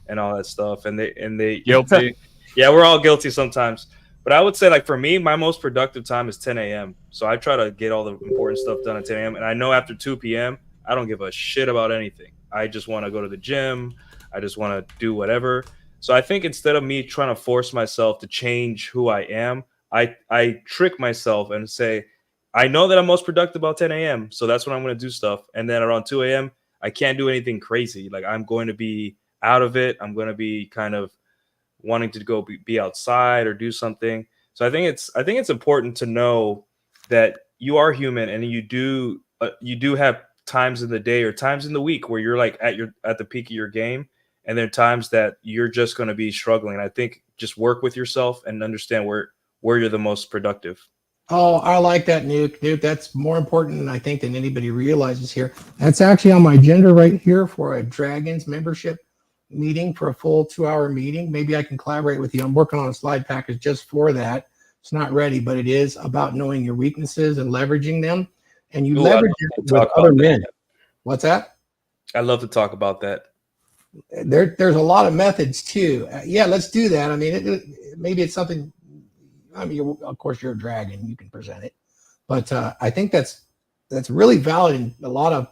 and all that stuff, and they Guilty. Yeah, we're all guilty sometimes. But I would say, like, for me, my most productive time is 10 a.m. So I try to get all the important stuff done at 10 a.m. And I know after 2 p.m., I don't give a shit about anything. I just want to go to the gym. I just want to do whatever. So I think instead of me trying to force myself to change who I am, I trick myself and say, I know that I'm most productive about 10 a.m. So that's when I'm going to do stuff. And then around 2 a.m., I can't do anything crazy. Like, I'm going to be out of it. I'm going to be kind of wanting to go be outside or do something. So I think it's important to know that you are human and you do have times in the day or times in the week where you're like at the peak of your game, and there are times that you're just going to be struggling. And I think just work with yourself and understand where you're the most productive. Oh, I like that, Nuke. Nuke, that's more important, I think, than anybody realizes here. That's actually on my agenda right here for a Dragons membership meeting, for a full 2-hour meeting. Maybe I can collaborate with you. I'm working on a slide package just for that. It's not ready, but it is about knowing your weaknesses and leveraging them. And you leverage it with other men. What's that? I love to talk about that. There's a lot of methods too. Yeah, let's do that. I mean, maybe it's something. I mean, of course, you're a dragon. You can present it, but I think that's really valid. And a lot of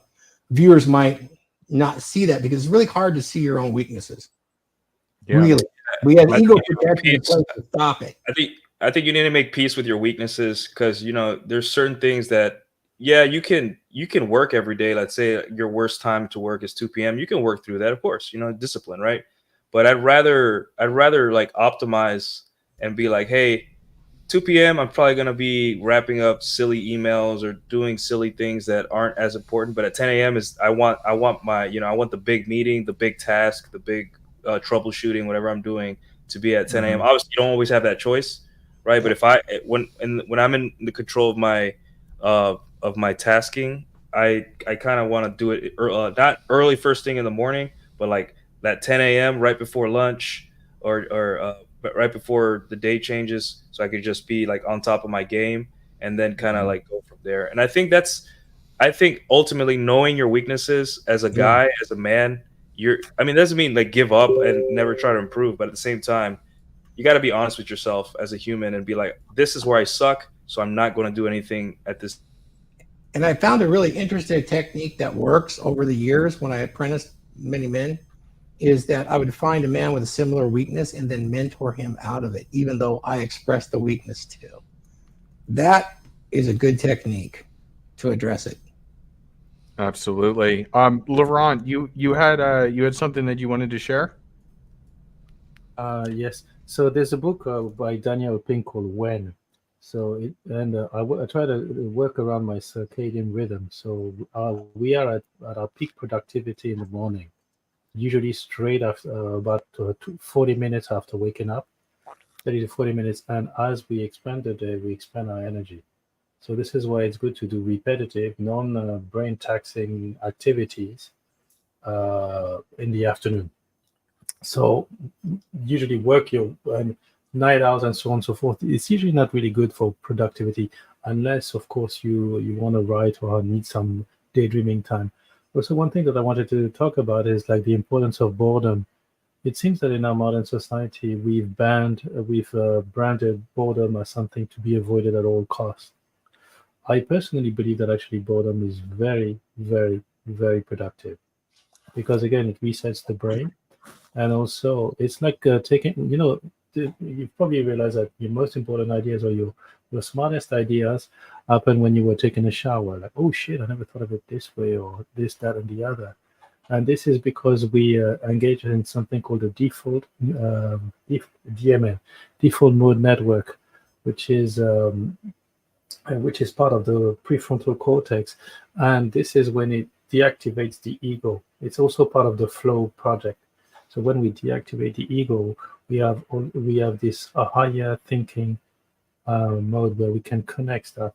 viewers might not see that because it's really hard to see your own weaknesses. Yeah. Really, we have ego protection to stop it. I think you need to make peace with your weaknesses, because there's certain things that you can work every day. Let's say your worst time to work is 2 p.m. You can work through that, of course. Discipline, right? But I'd rather like optimize and be like, hey, 2 p.m. I'm probably gonna be wrapping up silly emails or doing silly things that aren't as important. But at 10 a.m. I want my I want the big meeting, the big task, the big troubleshooting, whatever I'm doing, to be at 10 a.m. Obviously, you don't always have that choice, right? But when I'm in the control of my tasking, I kind of want to do it not early first thing in the morning, but like that 10 a.m. right before lunch or right before the day changes, so I could just be like on top of my game and then kind of like go from there. And I think ultimately knowing your weaknesses as a guy, as a man, it doesn't mean like give up and never try to improve, but at the same time, you got to be honest with yourself as a human and be like, this is where I suck, so I'm not going to do anything at this. And I found a really interesting technique that works over the years when I apprenticed many men, is that I would find a man with a similar weakness and then mentor him out of it, even though I expressed the weakness too. That is a good technique to address it. Absolutely. Laurent, you had something that you wanted to share? Yes. So there's a book by Daniel Pink called When. So I try to work around my circadian rhythm. So we are at our peak productivity in the morning, usually straight after about 40 minutes after waking up, 30 to 40 minutes. And as we expand the day, we expand our energy. So this is why it's good to do repetitive, non-brain taxing activities in the afternoon. So usually work your night out and so on and so forth. It's usually not really good for productivity, unless, of course, you want to write or need some daydreaming time. Also, one thing that I wanted to talk about is like the importance of boredom. It seems that in our modern society, we've branded boredom as something to be avoided at all costs. I personally believe that actually boredom is very, very, very productive, because again, it resets the brain, and also it's like taking, you probably realize that your most important ideas or your smartest ideas happen when you were taking a shower. Like, oh shit, I never thought of it this way, or this, that, and the other. And this is because we engage in something called the default DMN, default mode network, which is part of the prefrontal cortex, and this is when it deactivates the ego. It's also part of the flow project. So when we deactivate the ego, we have this higher thinking mode where we can connect stuff,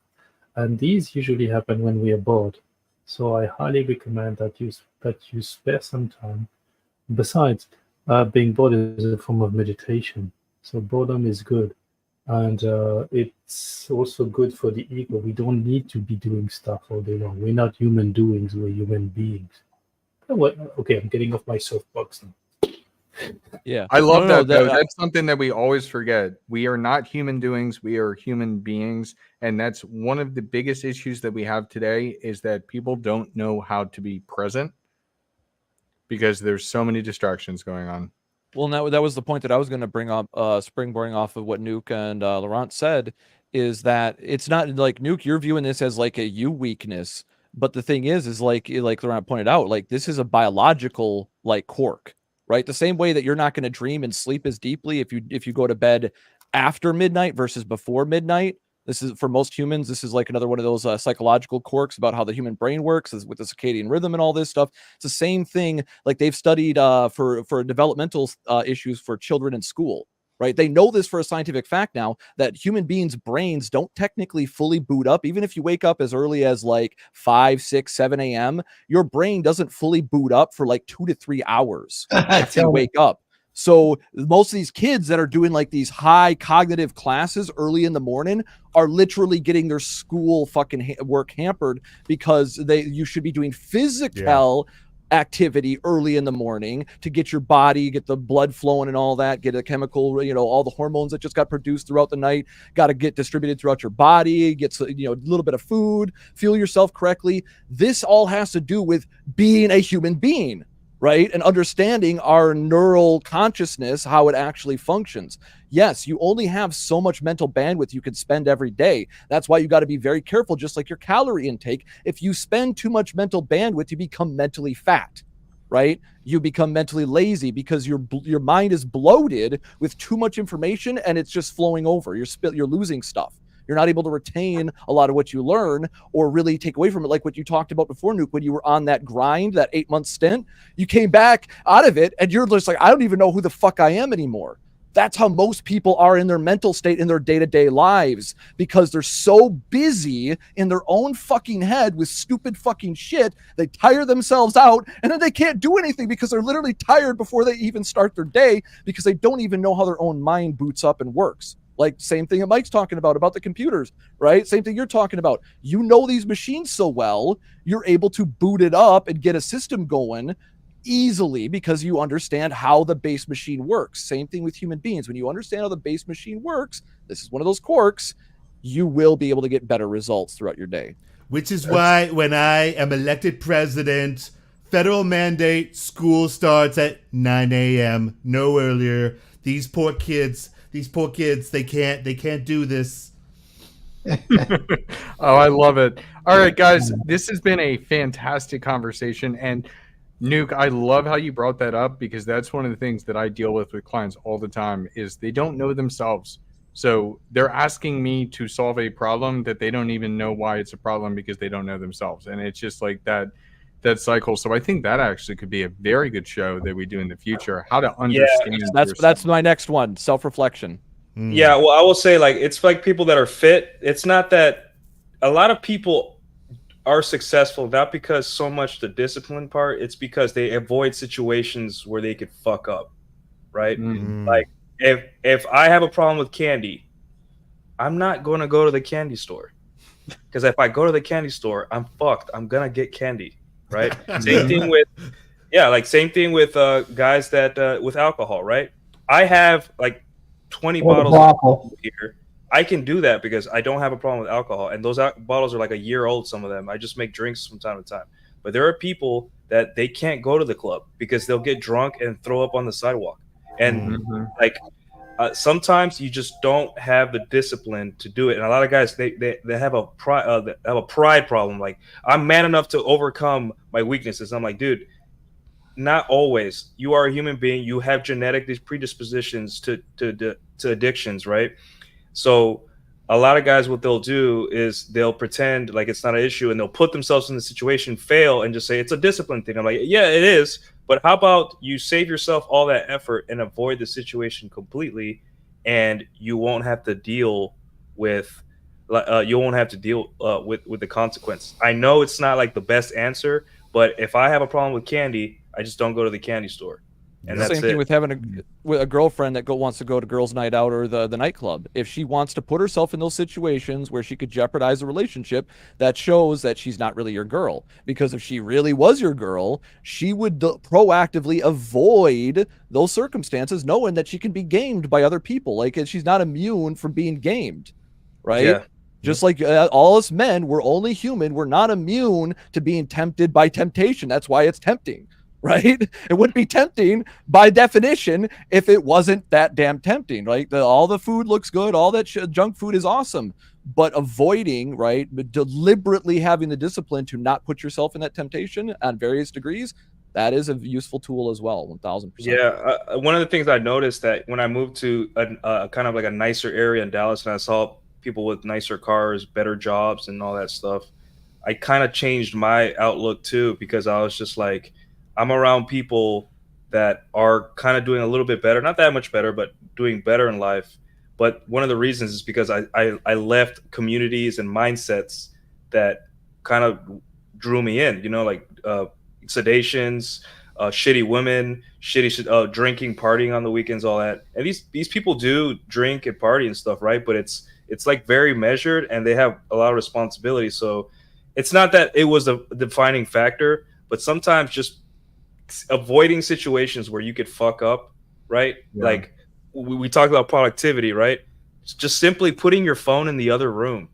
and these usually happen when we are bored. So I highly recommend that you spare some time. Besides, being bored is a form of meditation. So boredom is good, and it's also good for the ego. We don't need to be doing stuff all day long. We're not human doings. We're human beings. Okay, I'm getting off my soapbox now. Yeah, I love that. That's something that we always forget. We are not human doings. We are human beings. And that's one of the biggest issues that we have today, is that people don't know how to be present because there's so many distractions going on. Well, now that was the point that I was going to bring up, springboarding off of what Nuke and Laurent said, is that it's not like, Nuke, you're viewing this as like a you weakness. But the thing is like Laurent pointed out, like this is a biological like quirk. Right, the same way that you're not going to dream and sleep as deeply if you go to bed after midnight versus before midnight. This is, for most humans, this is like another one of those psychological quirks about how the human brain works, with the circadian rhythm and all this stuff. It's the same thing. Like they've studied for developmental issues for children in school. Right, they know this for a scientific fact now, that human beings' brains don't technically fully boot up. Even if you wake up as early as like 5, 6, 7 a.m., your brain doesn't fully boot up for like 2 to 3 hours after you wake up. So most of these kids that are doing like these high cognitive classes early in the morning are literally getting their school fucking work hampered, because you should be doing physical activity early in the morning to get your body, get the blood flowing and all that, get a chemical, all the hormones that just got produced throughout the night, got to get distributed throughout your body, get a little bit of food, fuel yourself correctly. This all has to do with being a human being, right? And understanding our neural consciousness, how it actually functions. Yes, you only have so much mental bandwidth you can spend every day. That's why you got to be very careful, just like your calorie intake. If you spend too much mental bandwidth, you become mentally fat, right? You become mentally lazy because your mind is bloated with too much information and it's just flowing over. You're losing stuff. You're not able to retain a lot of what you learn or really take away from it. Like what you talked about before, Nuke, when you were on that grind, that 8-month stint, you came back out of it and you're just like, I don't even know who the fuck I am anymore. That's how most people are in their mental state in their day-to-day lives, because they're so busy in their own fucking head with stupid fucking shit. They tire themselves out and then they can't do anything because they're literally tired before they even start their day, because they don't even know how their own mind boots up and works. Like same thing that Mike's talking about the computers, right? Same thing you're talking about. You know these machines so well, you're able to boot it up and get a system going easily because you understand how the base machine works. Same thing with human beings. When you understand how the base machine works, this is one of those quirks, you will be able to get better results throughout your day. Which is why when I am elected president, federal mandate, school starts at 9 a.m., no earlier. These poor kids, they can't do this. Oh, I love it. All right, guys, this has been a fantastic conversation. And Nuke, I love how you brought that up, because that's one of the things that I deal with clients all the time, is they don't know themselves. So they're asking me to solve a problem that they don't even know why it's a problem, because they don't know themselves. And it's just like that cycle. So I think that actually could be a very good show that we do in the future, how to understand. That's my next one, self-reflection. Yeah, well, I will say, like, it's like people that are fit. It's not that a lot of people are successful not because so much the discipline part, it's because they avoid situations where they could fuck up, right? Like if I have a problem with candy, I'm not going to go to the candy store, because if I go to the candy store, I'm fucked. I'm gonna get candy, right? Same thing with same thing with guys that with alcohol, right? I have like 20 bottles of alcohol here. I can do that because I don't have a problem with alcohol, and those bottles are like a year old. Some of them, I just make drinks from time to time. But there are people that they can't go to the club because they'll get drunk and throw up on the sidewalk, and like sometimes you just don't have the discipline to do it. And a lot of guys they have a pride problem. Like, I'm man enough to overcome my weaknesses. I'm like, dude, not always. You are a human being. You have genetic predispositions to addictions, right? So a lot of guys, what they'll do is they'll pretend like it's not an issue, and they'll put themselves in the situation, fail, and just say it's a discipline thing. I'm like, yeah, it is. But how about you save yourself all that effort and avoid the situation completely, and you won't have to deal with with the consequence. I know it's not like the best answer, but if I have a problem with candy, I just don't go to the candy store. And that's same thing with having a girlfriend that wants to go to girls' night out or the nightclub. If she wants to put herself in those situations where she could jeopardize a relationship, that shows that she's not really your girl. Because if she really was your girl, she would proactively avoid those circumstances, knowing that she can be gamed by other people. Like, she's not immune from being gamed, right? Yeah. Just like all us men, we're only human. We're not immune to being tempted by temptation. That's why it's tempting. Right? It wouldn't be tempting by definition if it wasn't that damn tempting, right? All the food looks good. All that junk food is awesome. But avoiding, right, deliberately having the discipline to not put yourself in that temptation on various degrees, that is a useful tool as well, 1000%. Yeah. One of the things I noticed that when I moved to a kind of like a nicer area in Dallas, and I saw people with nicer cars, better jobs, and all that stuff, I kind of changed my outlook too, because I was just like, I'm around people that are kind of doing a little bit better, not that much better, but doing better in life. But one of the reasons is because I left communities and mindsets that kind of drew me in, like sedations, shitty women, shitty drinking, partying on the weekends, all that. And these people do drink and party and stuff, right? But it's like very measured, and they have a lot of responsibility. So it's not that it was a defining factor, but sometimes just avoiding situations where you could fuck up, right? Yeah. Like we talked about productivity, right? Just simply putting your phone in the other room.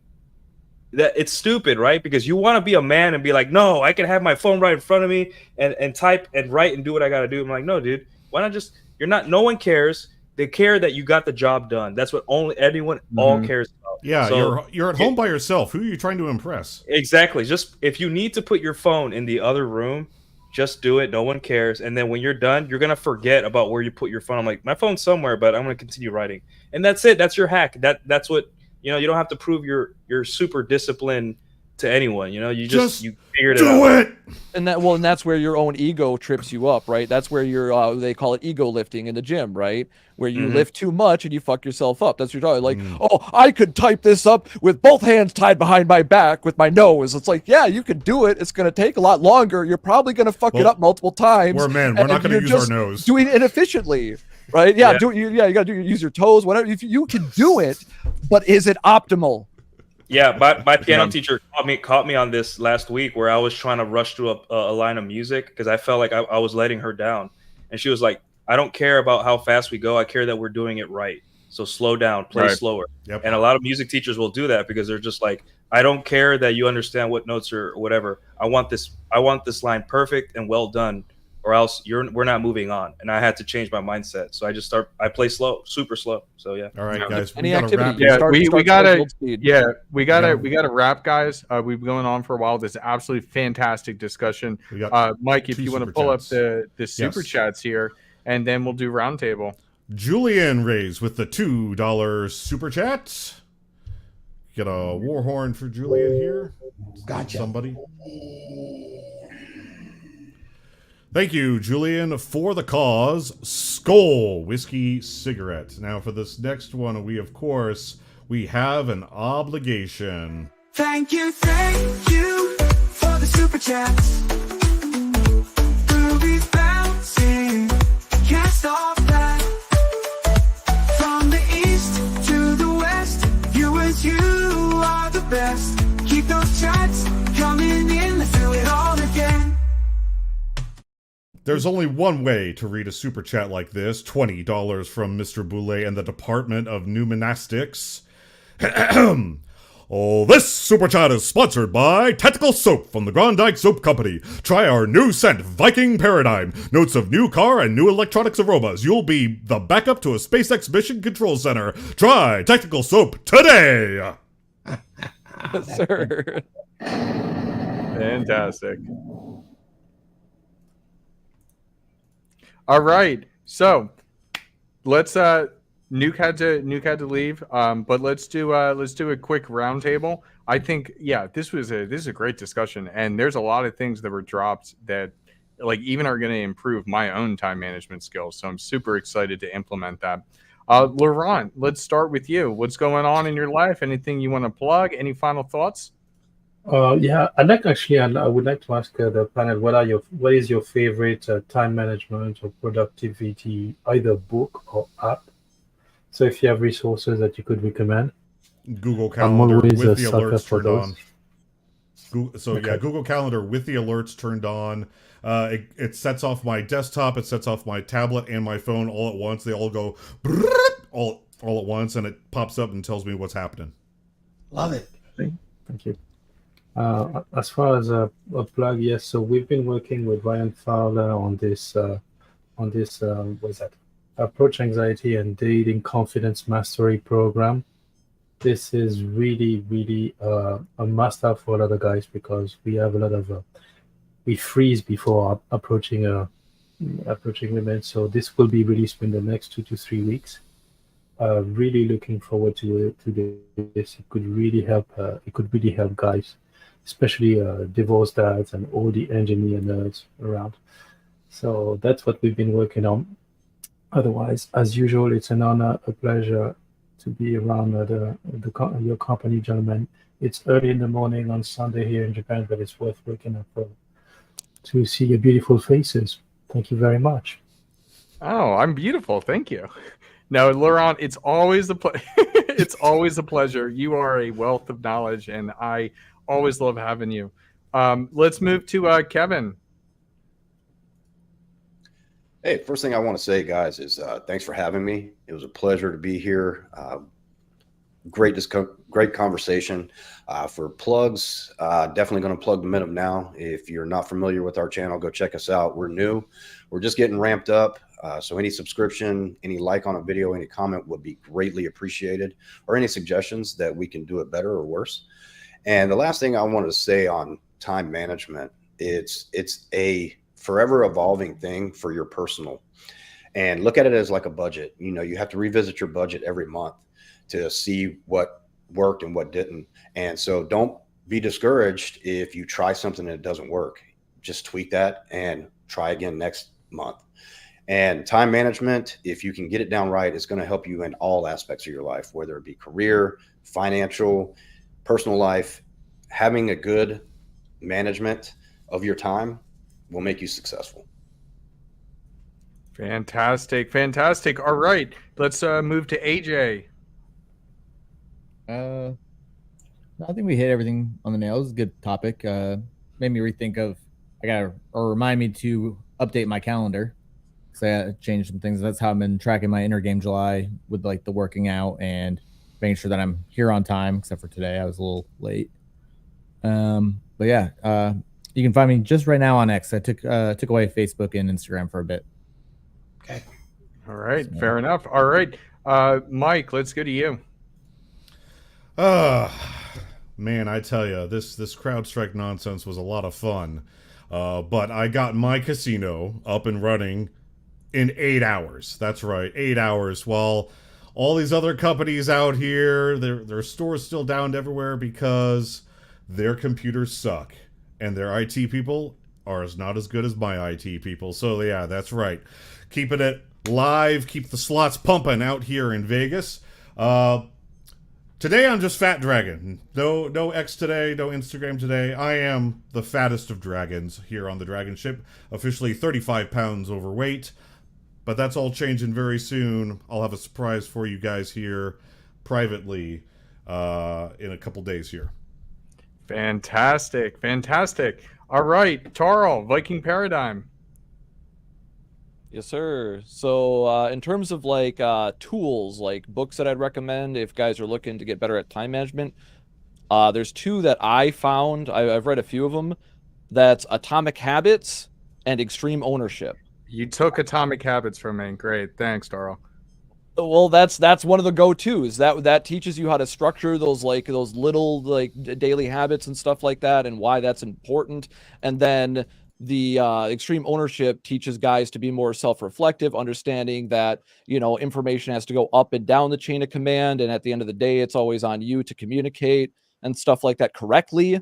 That it's stupid, right? Because you want to be a man and be like, no, I can have my phone right in front of me and type and write and do what I got to do. I'm like, no, dude, why not just, no one cares. They care that you got the job done. That's what anyone all cares about. Yeah, so, you're at home by yourself. Who are you trying to impress? Exactly. Just if you need to put your phone in the other room, just do it. No one cares. And then when you're done, you're going to forget about where you put your phone. I'm like, my phone's somewhere, but I'm going to continue writing. And that's it. That's your hack. That's what, you don't have to prove you're super disciplined to anyone. You figured it out. And that's where your own ego trips you up, right? That's where you're, they call it ego lifting in the gym, right? Where you lift too much and you fuck yourself up. That's what you're talking like, oh, I could type this up with both hands tied behind my back with my nose. It's like, yeah, you could do it. It's going to take a lot longer. You're probably going to fuck it up multiple times. We're men. We're not going to use our nose. Doing it inefficiently. Right? Yeah. You got to use your toes, whatever. You can do it, but is it optimal? Yeah, my piano teacher caught me on this last week, where I was trying to rush through a line of music because I felt like I was letting her down. And she was like, I don't care about how fast we go. I care that we're doing it right. So slow down, play slower. Yep. And a lot of music teachers will do that because they're just like, I don't care that you understand what notes or whatever. I want this line perfect and well done, or else we're not moving on. And I had to change my mindset. So I play slow, super slow. So yeah. All right, guys. Any activity. We gotta wrap, guys. We've been going on for a while. This is absolutely fantastic discussion. Mike, if you want to pull up the super chats here, and then we'll do roundtable. Julian Rays with the $2 super chat. Get a war horn for Julian here. Gotcha. Somebody. Thank you, Julian, for the cause. Skull Whiskey Cigarette. Now, for this next one, we have an obligation. Thank you super chats. Boobies bouncing, can't stop that. From the east to the west, viewers, you are the best. Keep those chats coming in, let's do it all again. There's only one way to read a super chat like this. $20 from Mr. Boulay and the Department of Numinastics. Oh, this super chat is sponsored by Tactical Soap from the Grondike Soap Company. Try our new scent, Viking Paradigm. Notes of new car and new electronics aromas. You'll be the backup to a SpaceX Mission Control Center. Try Tactical Soap today. Sir. Fantastic. All right, so let's Nuke had to leave, but let's do a quick roundtable. I think this is a great discussion, and there's a lot of things that were dropped that like even are going to improve my own time management skills. So I'm super excited to implement that. Laurent, let's start with you. What's going on in your life? Anything you want to plug? Any final thoughts? Yeah, I would like to ask the panel, what is your favorite time management or productivity, either book or app? So if you have resources that you could recommend. Google Calendar with the alerts turned on. Okay. Google Calendar with the alerts turned on. It sets off my desktop, it sets off my tablet and my phone all at once. They all go all at once, and it pops up and tells me what's happening. Love it. Thank you. As far as a plug, yes. So we've been working with Ryan Fowler on this what's that? Approach Anxiety and Dating Confidence Mastery program. This is really, really a must-have for a lot of guys because we have a lot of we freeze before approaching women. So this will be released in the next 2 to 3 weeks. Really looking forward to this. It could really help. It could really help guys, especially divorced dads and all the engineer nerds around. So that's what we've been working on. Otherwise, as usual, it's an honor, a pleasure to be around your company, gentlemen. It's early in the morning on Sunday here in Japan, but it's worth waking up to see your beautiful faces. Thank you very much. Oh, I'm beautiful. Thank you. No, Laurent, it's always it's always a pleasure. You are a wealth of knowledge, and I always love having you. Let's move to Kevin. Hey, first thing I want to say, guys, is thanks for having me. It was a pleasure to be here. Great conversation. For plugs, definitely going to plug the minimum now. If you're not familiar with our channel, go check us out. We're new. We're just getting ramped up. So any subscription, any like on a video, any comment would be greatly appreciated, or any suggestions that we can do it better or worse. And the last thing I wanted to say on time management, it's a forever evolving thing for your personal, and look at it as like a budget. You know, you have to revisit your budget every month to see what worked and what didn't. And so don't be discouraged if you try something and it doesn't work. Just tweak that and try again next month. And time management, if you can get it down right, it's going to help you in all aspects of your life, whether it be career, financial, personal life. Having a good management of your time will make you successful. Fantastic. All right, let's move to AJ. I think we hit everything on the nail. It was a good topic. Made me rethink of remind me to update my calendar because I gotta change some things. That's how I've been tracking my Inner Game July with like the working out and making sure that I'm here on time. Except for today, I was a little late. But yeah, you can find me just right now on X. I took away Facebook and Instagram for a bit. Okay. All right, fair enough. All right, Mike, let's go to you. Man, I tell you, this CrowdStrike nonsense was a lot of fun. But I got my casino up and running in 8 hours. That's right, 8 hours. While all these other companies out here, their stores still down everywhere because their computers suck. And their IT people are not as good as my IT people. So yeah, that's right. Keeping it live, keep the slots pumping out here in Vegas. Today I'm just Fat Dragon. No X today, no Instagram today. I am the fattest of dragons here on the Dragon Ship. Officially 35 pounds overweight. But that's all changing very soon. I'll have a surprise for you guys here privately in a couple days here. Fantastic. All right, Tarl, Viking Paradigm. Yes, sir. So in terms of like tools, like books that I'd recommend if guys are looking to get better at time management, there's two that I found. I've read a few of them. That's Atomic Habits and Extreme Ownership. You took Atomic Habits from me. Great. Thanks, Tarl. Well, that's one of the go-tos. That teaches you how to structure those little like daily habits and stuff like that, and why that's important. And then the Extreme Ownership teaches guys to be more self-reflective, understanding that information has to go up and down the chain of command, and at the end of the day, it's always on you to communicate and stuff like that correctly.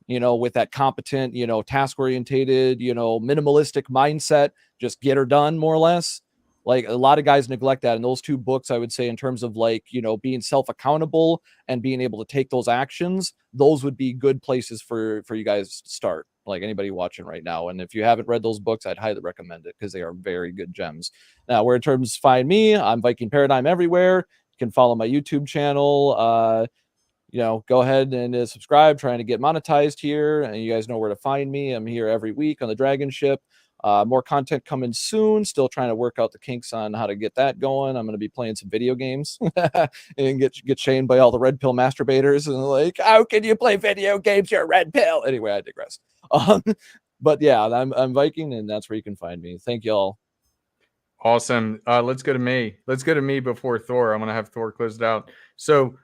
With that competent, task-orientated, minimalistic mindset, just get her done more or less. Like a lot of guys neglect that. And those two books, I would say, in terms of like, being self-accountable and being able to take those actions, those would be good places for you guys to start, like anybody watching right now. And if you haven't read those books, I'd highly recommend it because they are very good gems. Now, where in terms of find me, I'm Viking Paradigm everywhere. You can follow my YouTube channel. Go ahead and subscribe, trying to get monetized here. And you guys know where to find me. I'm here every week on the Dragon Ship. More content coming soon. Still trying to work out the kinks on how to get that going. I'm going to be playing some video games and get shamed by all the red pill masturbators and like, how can you play video games? You're a red pill. Anyway, I digress. But yeah, I'm Viking, and that's where you can find me. Thank you all. Awesome. Let's go to me. Let's go to me before Thor. I'm going to have Thor close it out. So,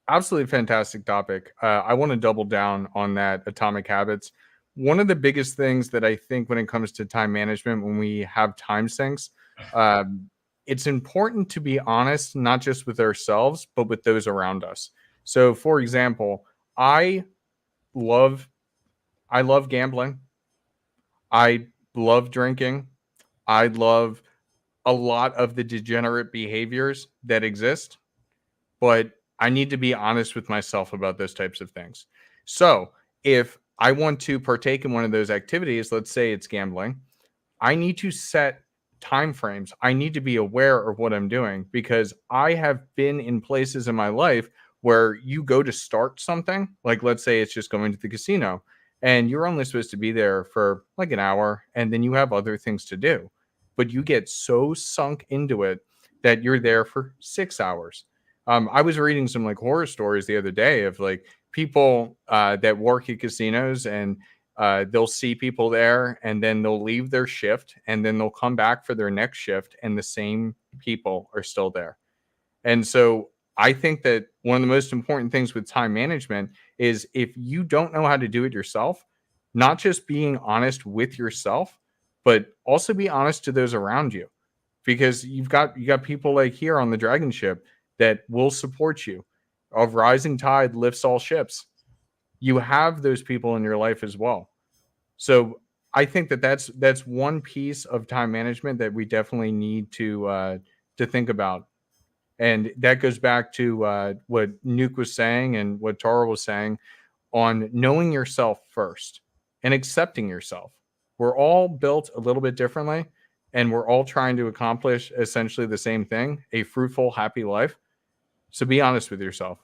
absolutely fantastic topic. I want to double down on that Atomic Habits. One of the biggest things that I think when it comes to time management, when we have time sinks, it's important to be honest, not just with ourselves, but with those around us. So, for example, I love gambling. I love drinking. I love a lot of the degenerate behaviors that exist, but I need to be honest with myself about those types of things. So if I want to partake in one of those activities, let's say it's gambling, I need to set time frames. I need to be aware of what I'm doing, because I have been in places in my life where you go to start something, like let's say it's just going to the casino, and you're only supposed to be there for like an hour, and then you have other things to do. But you get so sunk into it that you're there for 6 hours. I was reading some like horror stories the other day of like people that work at casinos, and they'll see people there, and then they'll leave their shift, and then they'll come back for their next shift, and the same people are still there. And so I think that one of the most important things with time management is, if you don't know how to do it yourself, not just being honest with yourself, but also be honest to those around you, because you got people like here on the Dragon Ship that will support you. A rising tide lifts all ships. You have those people in your life as well. So I think that that's one piece of time management that we definitely need to think about. And that goes back to what Nuke was saying and what Tara was saying on knowing yourself first and accepting yourself. We're all built a little bit differently, and we're all trying to accomplish essentially the same thing, a fruitful, happy life. So be honest with yourself.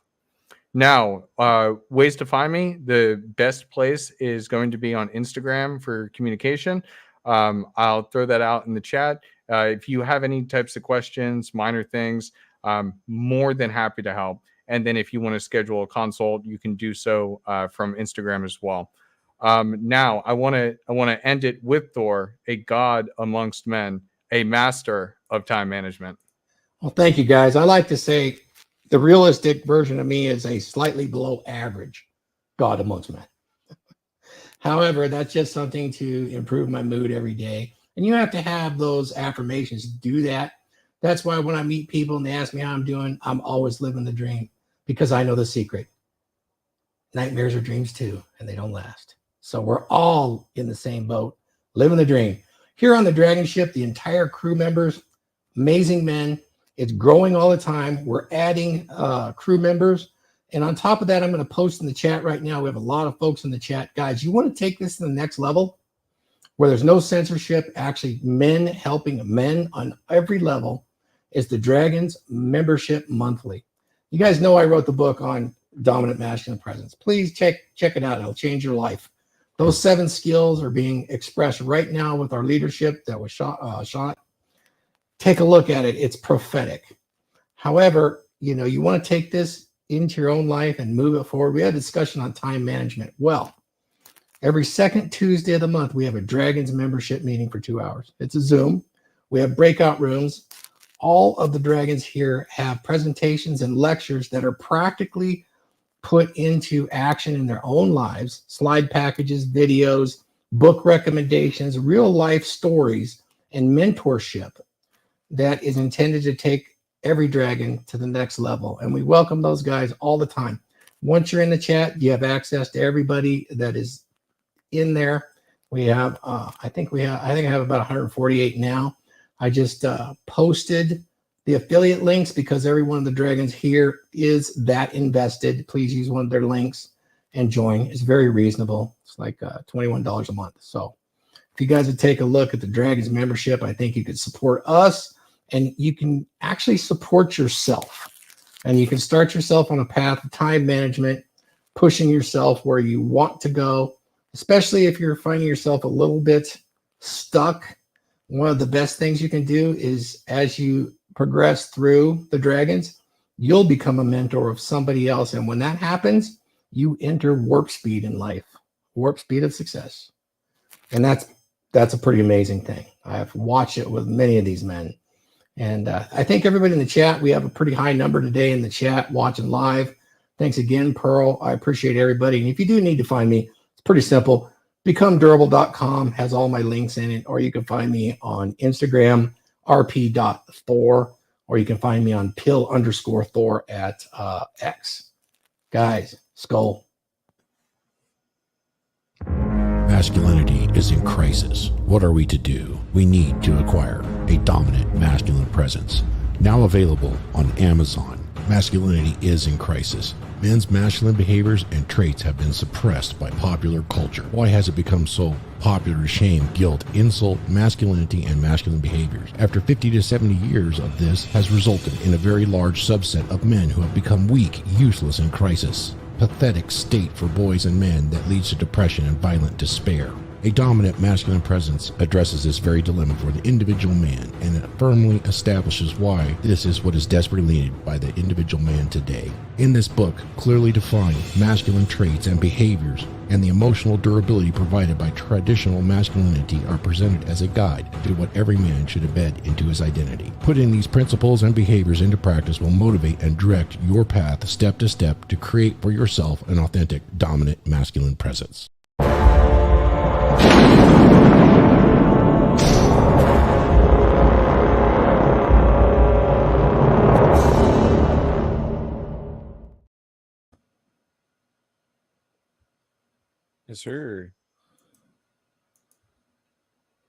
Now, ways to find me. The best place is going to be on Instagram for communication. I'll throw that out in the chat. If you have any types of questions, minor things, more than happy to help. And then if you want to schedule a consult, you can do so from Instagram as well. Now, I want to end it with Thor, a god amongst men, a master of time management. Well, thank you, guys. I like to say the realistic version of me is a slightly below average god amongst men. However, that's just something to improve my mood every day. And you have to have those affirmations to do that. That's why when I meet people and they ask me how I'm doing, I'm always living the dream, because I know the secret. Nightmares are dreams too, and they don't last. So we're all in the same boat, living the dream. Here on the Dragon Ship, the entire crew members, amazing men. It's growing all the time. We're adding crew members. And on top of that, I'm going to post in the chat right now. We have a lot of folks in the chat. Guys, you want to take this to the next level where there's no censorship, actually men helping men on every level, is the Dragons Membership Monthly. You guys know I wrote the book on dominant masculine presence. Please check it out. It'll change your life. Those 7 skills are being expressed right now with our leadership that was shot. Take a look at it. It's prophetic. However, you want to take this into your own life and move it forward. We had a discussion on time management. Well, every second Tuesday of the month, we have a Dragons membership meeting for 2 hours. It's a Zoom. We have breakout rooms. All of the Dragons here have presentations and lectures that are practically put into action in their own lives, slide packages, videos, book recommendations, real life stories, and mentorship that is intended to take every Dragon to the next level. And we welcome those guys all the time. Once you're in the chat, you have access to everybody that is in there. We have, I think I have about 148 now. I just posted the affiliate links because every one of the Dragons here is that invested. Please use one of their links and join. It's very reasonable. It's like $21 a month. So if you guys would take a look at the Dragons membership, I think you could support us and you can actually support yourself. And you can start yourself on a path of time management, pushing yourself where you want to go, especially if you're finding yourself a little bit stuck. One of the best things you can do is as you progress through the Dragons, you'll become a mentor of somebody else. And when that happens, you enter warp speed in life, warp speed of success. And that's a pretty amazing thing. I've watched it with many of these men. And I thank everybody in the chat. We have a pretty high number today in the chat watching live. Thanks again, Pearl. I appreciate everybody. And if you do need to find me, it's pretty simple. BecomeDurable.com has all my links in it, or you can find me on Instagram, rp.thor, or you can find me on pill_Thor at X. Guys, skull. Masculinity is in crisis. What are we to do? We need to acquire a dominant masculine presence. Now available on Amazon. Masculinity is in crisis. Men's masculine behaviors and traits have been suppressed by popular culture. Why has it become so popular to shame, guilt, insult, masculinity, and masculine behaviors? After 50 to 70 years of this has resulted in a very large subset of men who have become weak, useless, and crisis. Pathetic state for boys and men that leads to depression and violent despair. A dominant masculine presence addresses this very dilemma for the individual man, and it firmly establishes why this is what is desperately needed by the individual man today. In this book, clearly defined masculine traits and behaviors and the emotional durability provided by traditional masculinity are presented as a guide to what every man should embed into his identity. Putting these principles and behaviors into practice will motivate and direct your path step to step to create for yourself an authentic, dominant masculine presence. Yes, sir.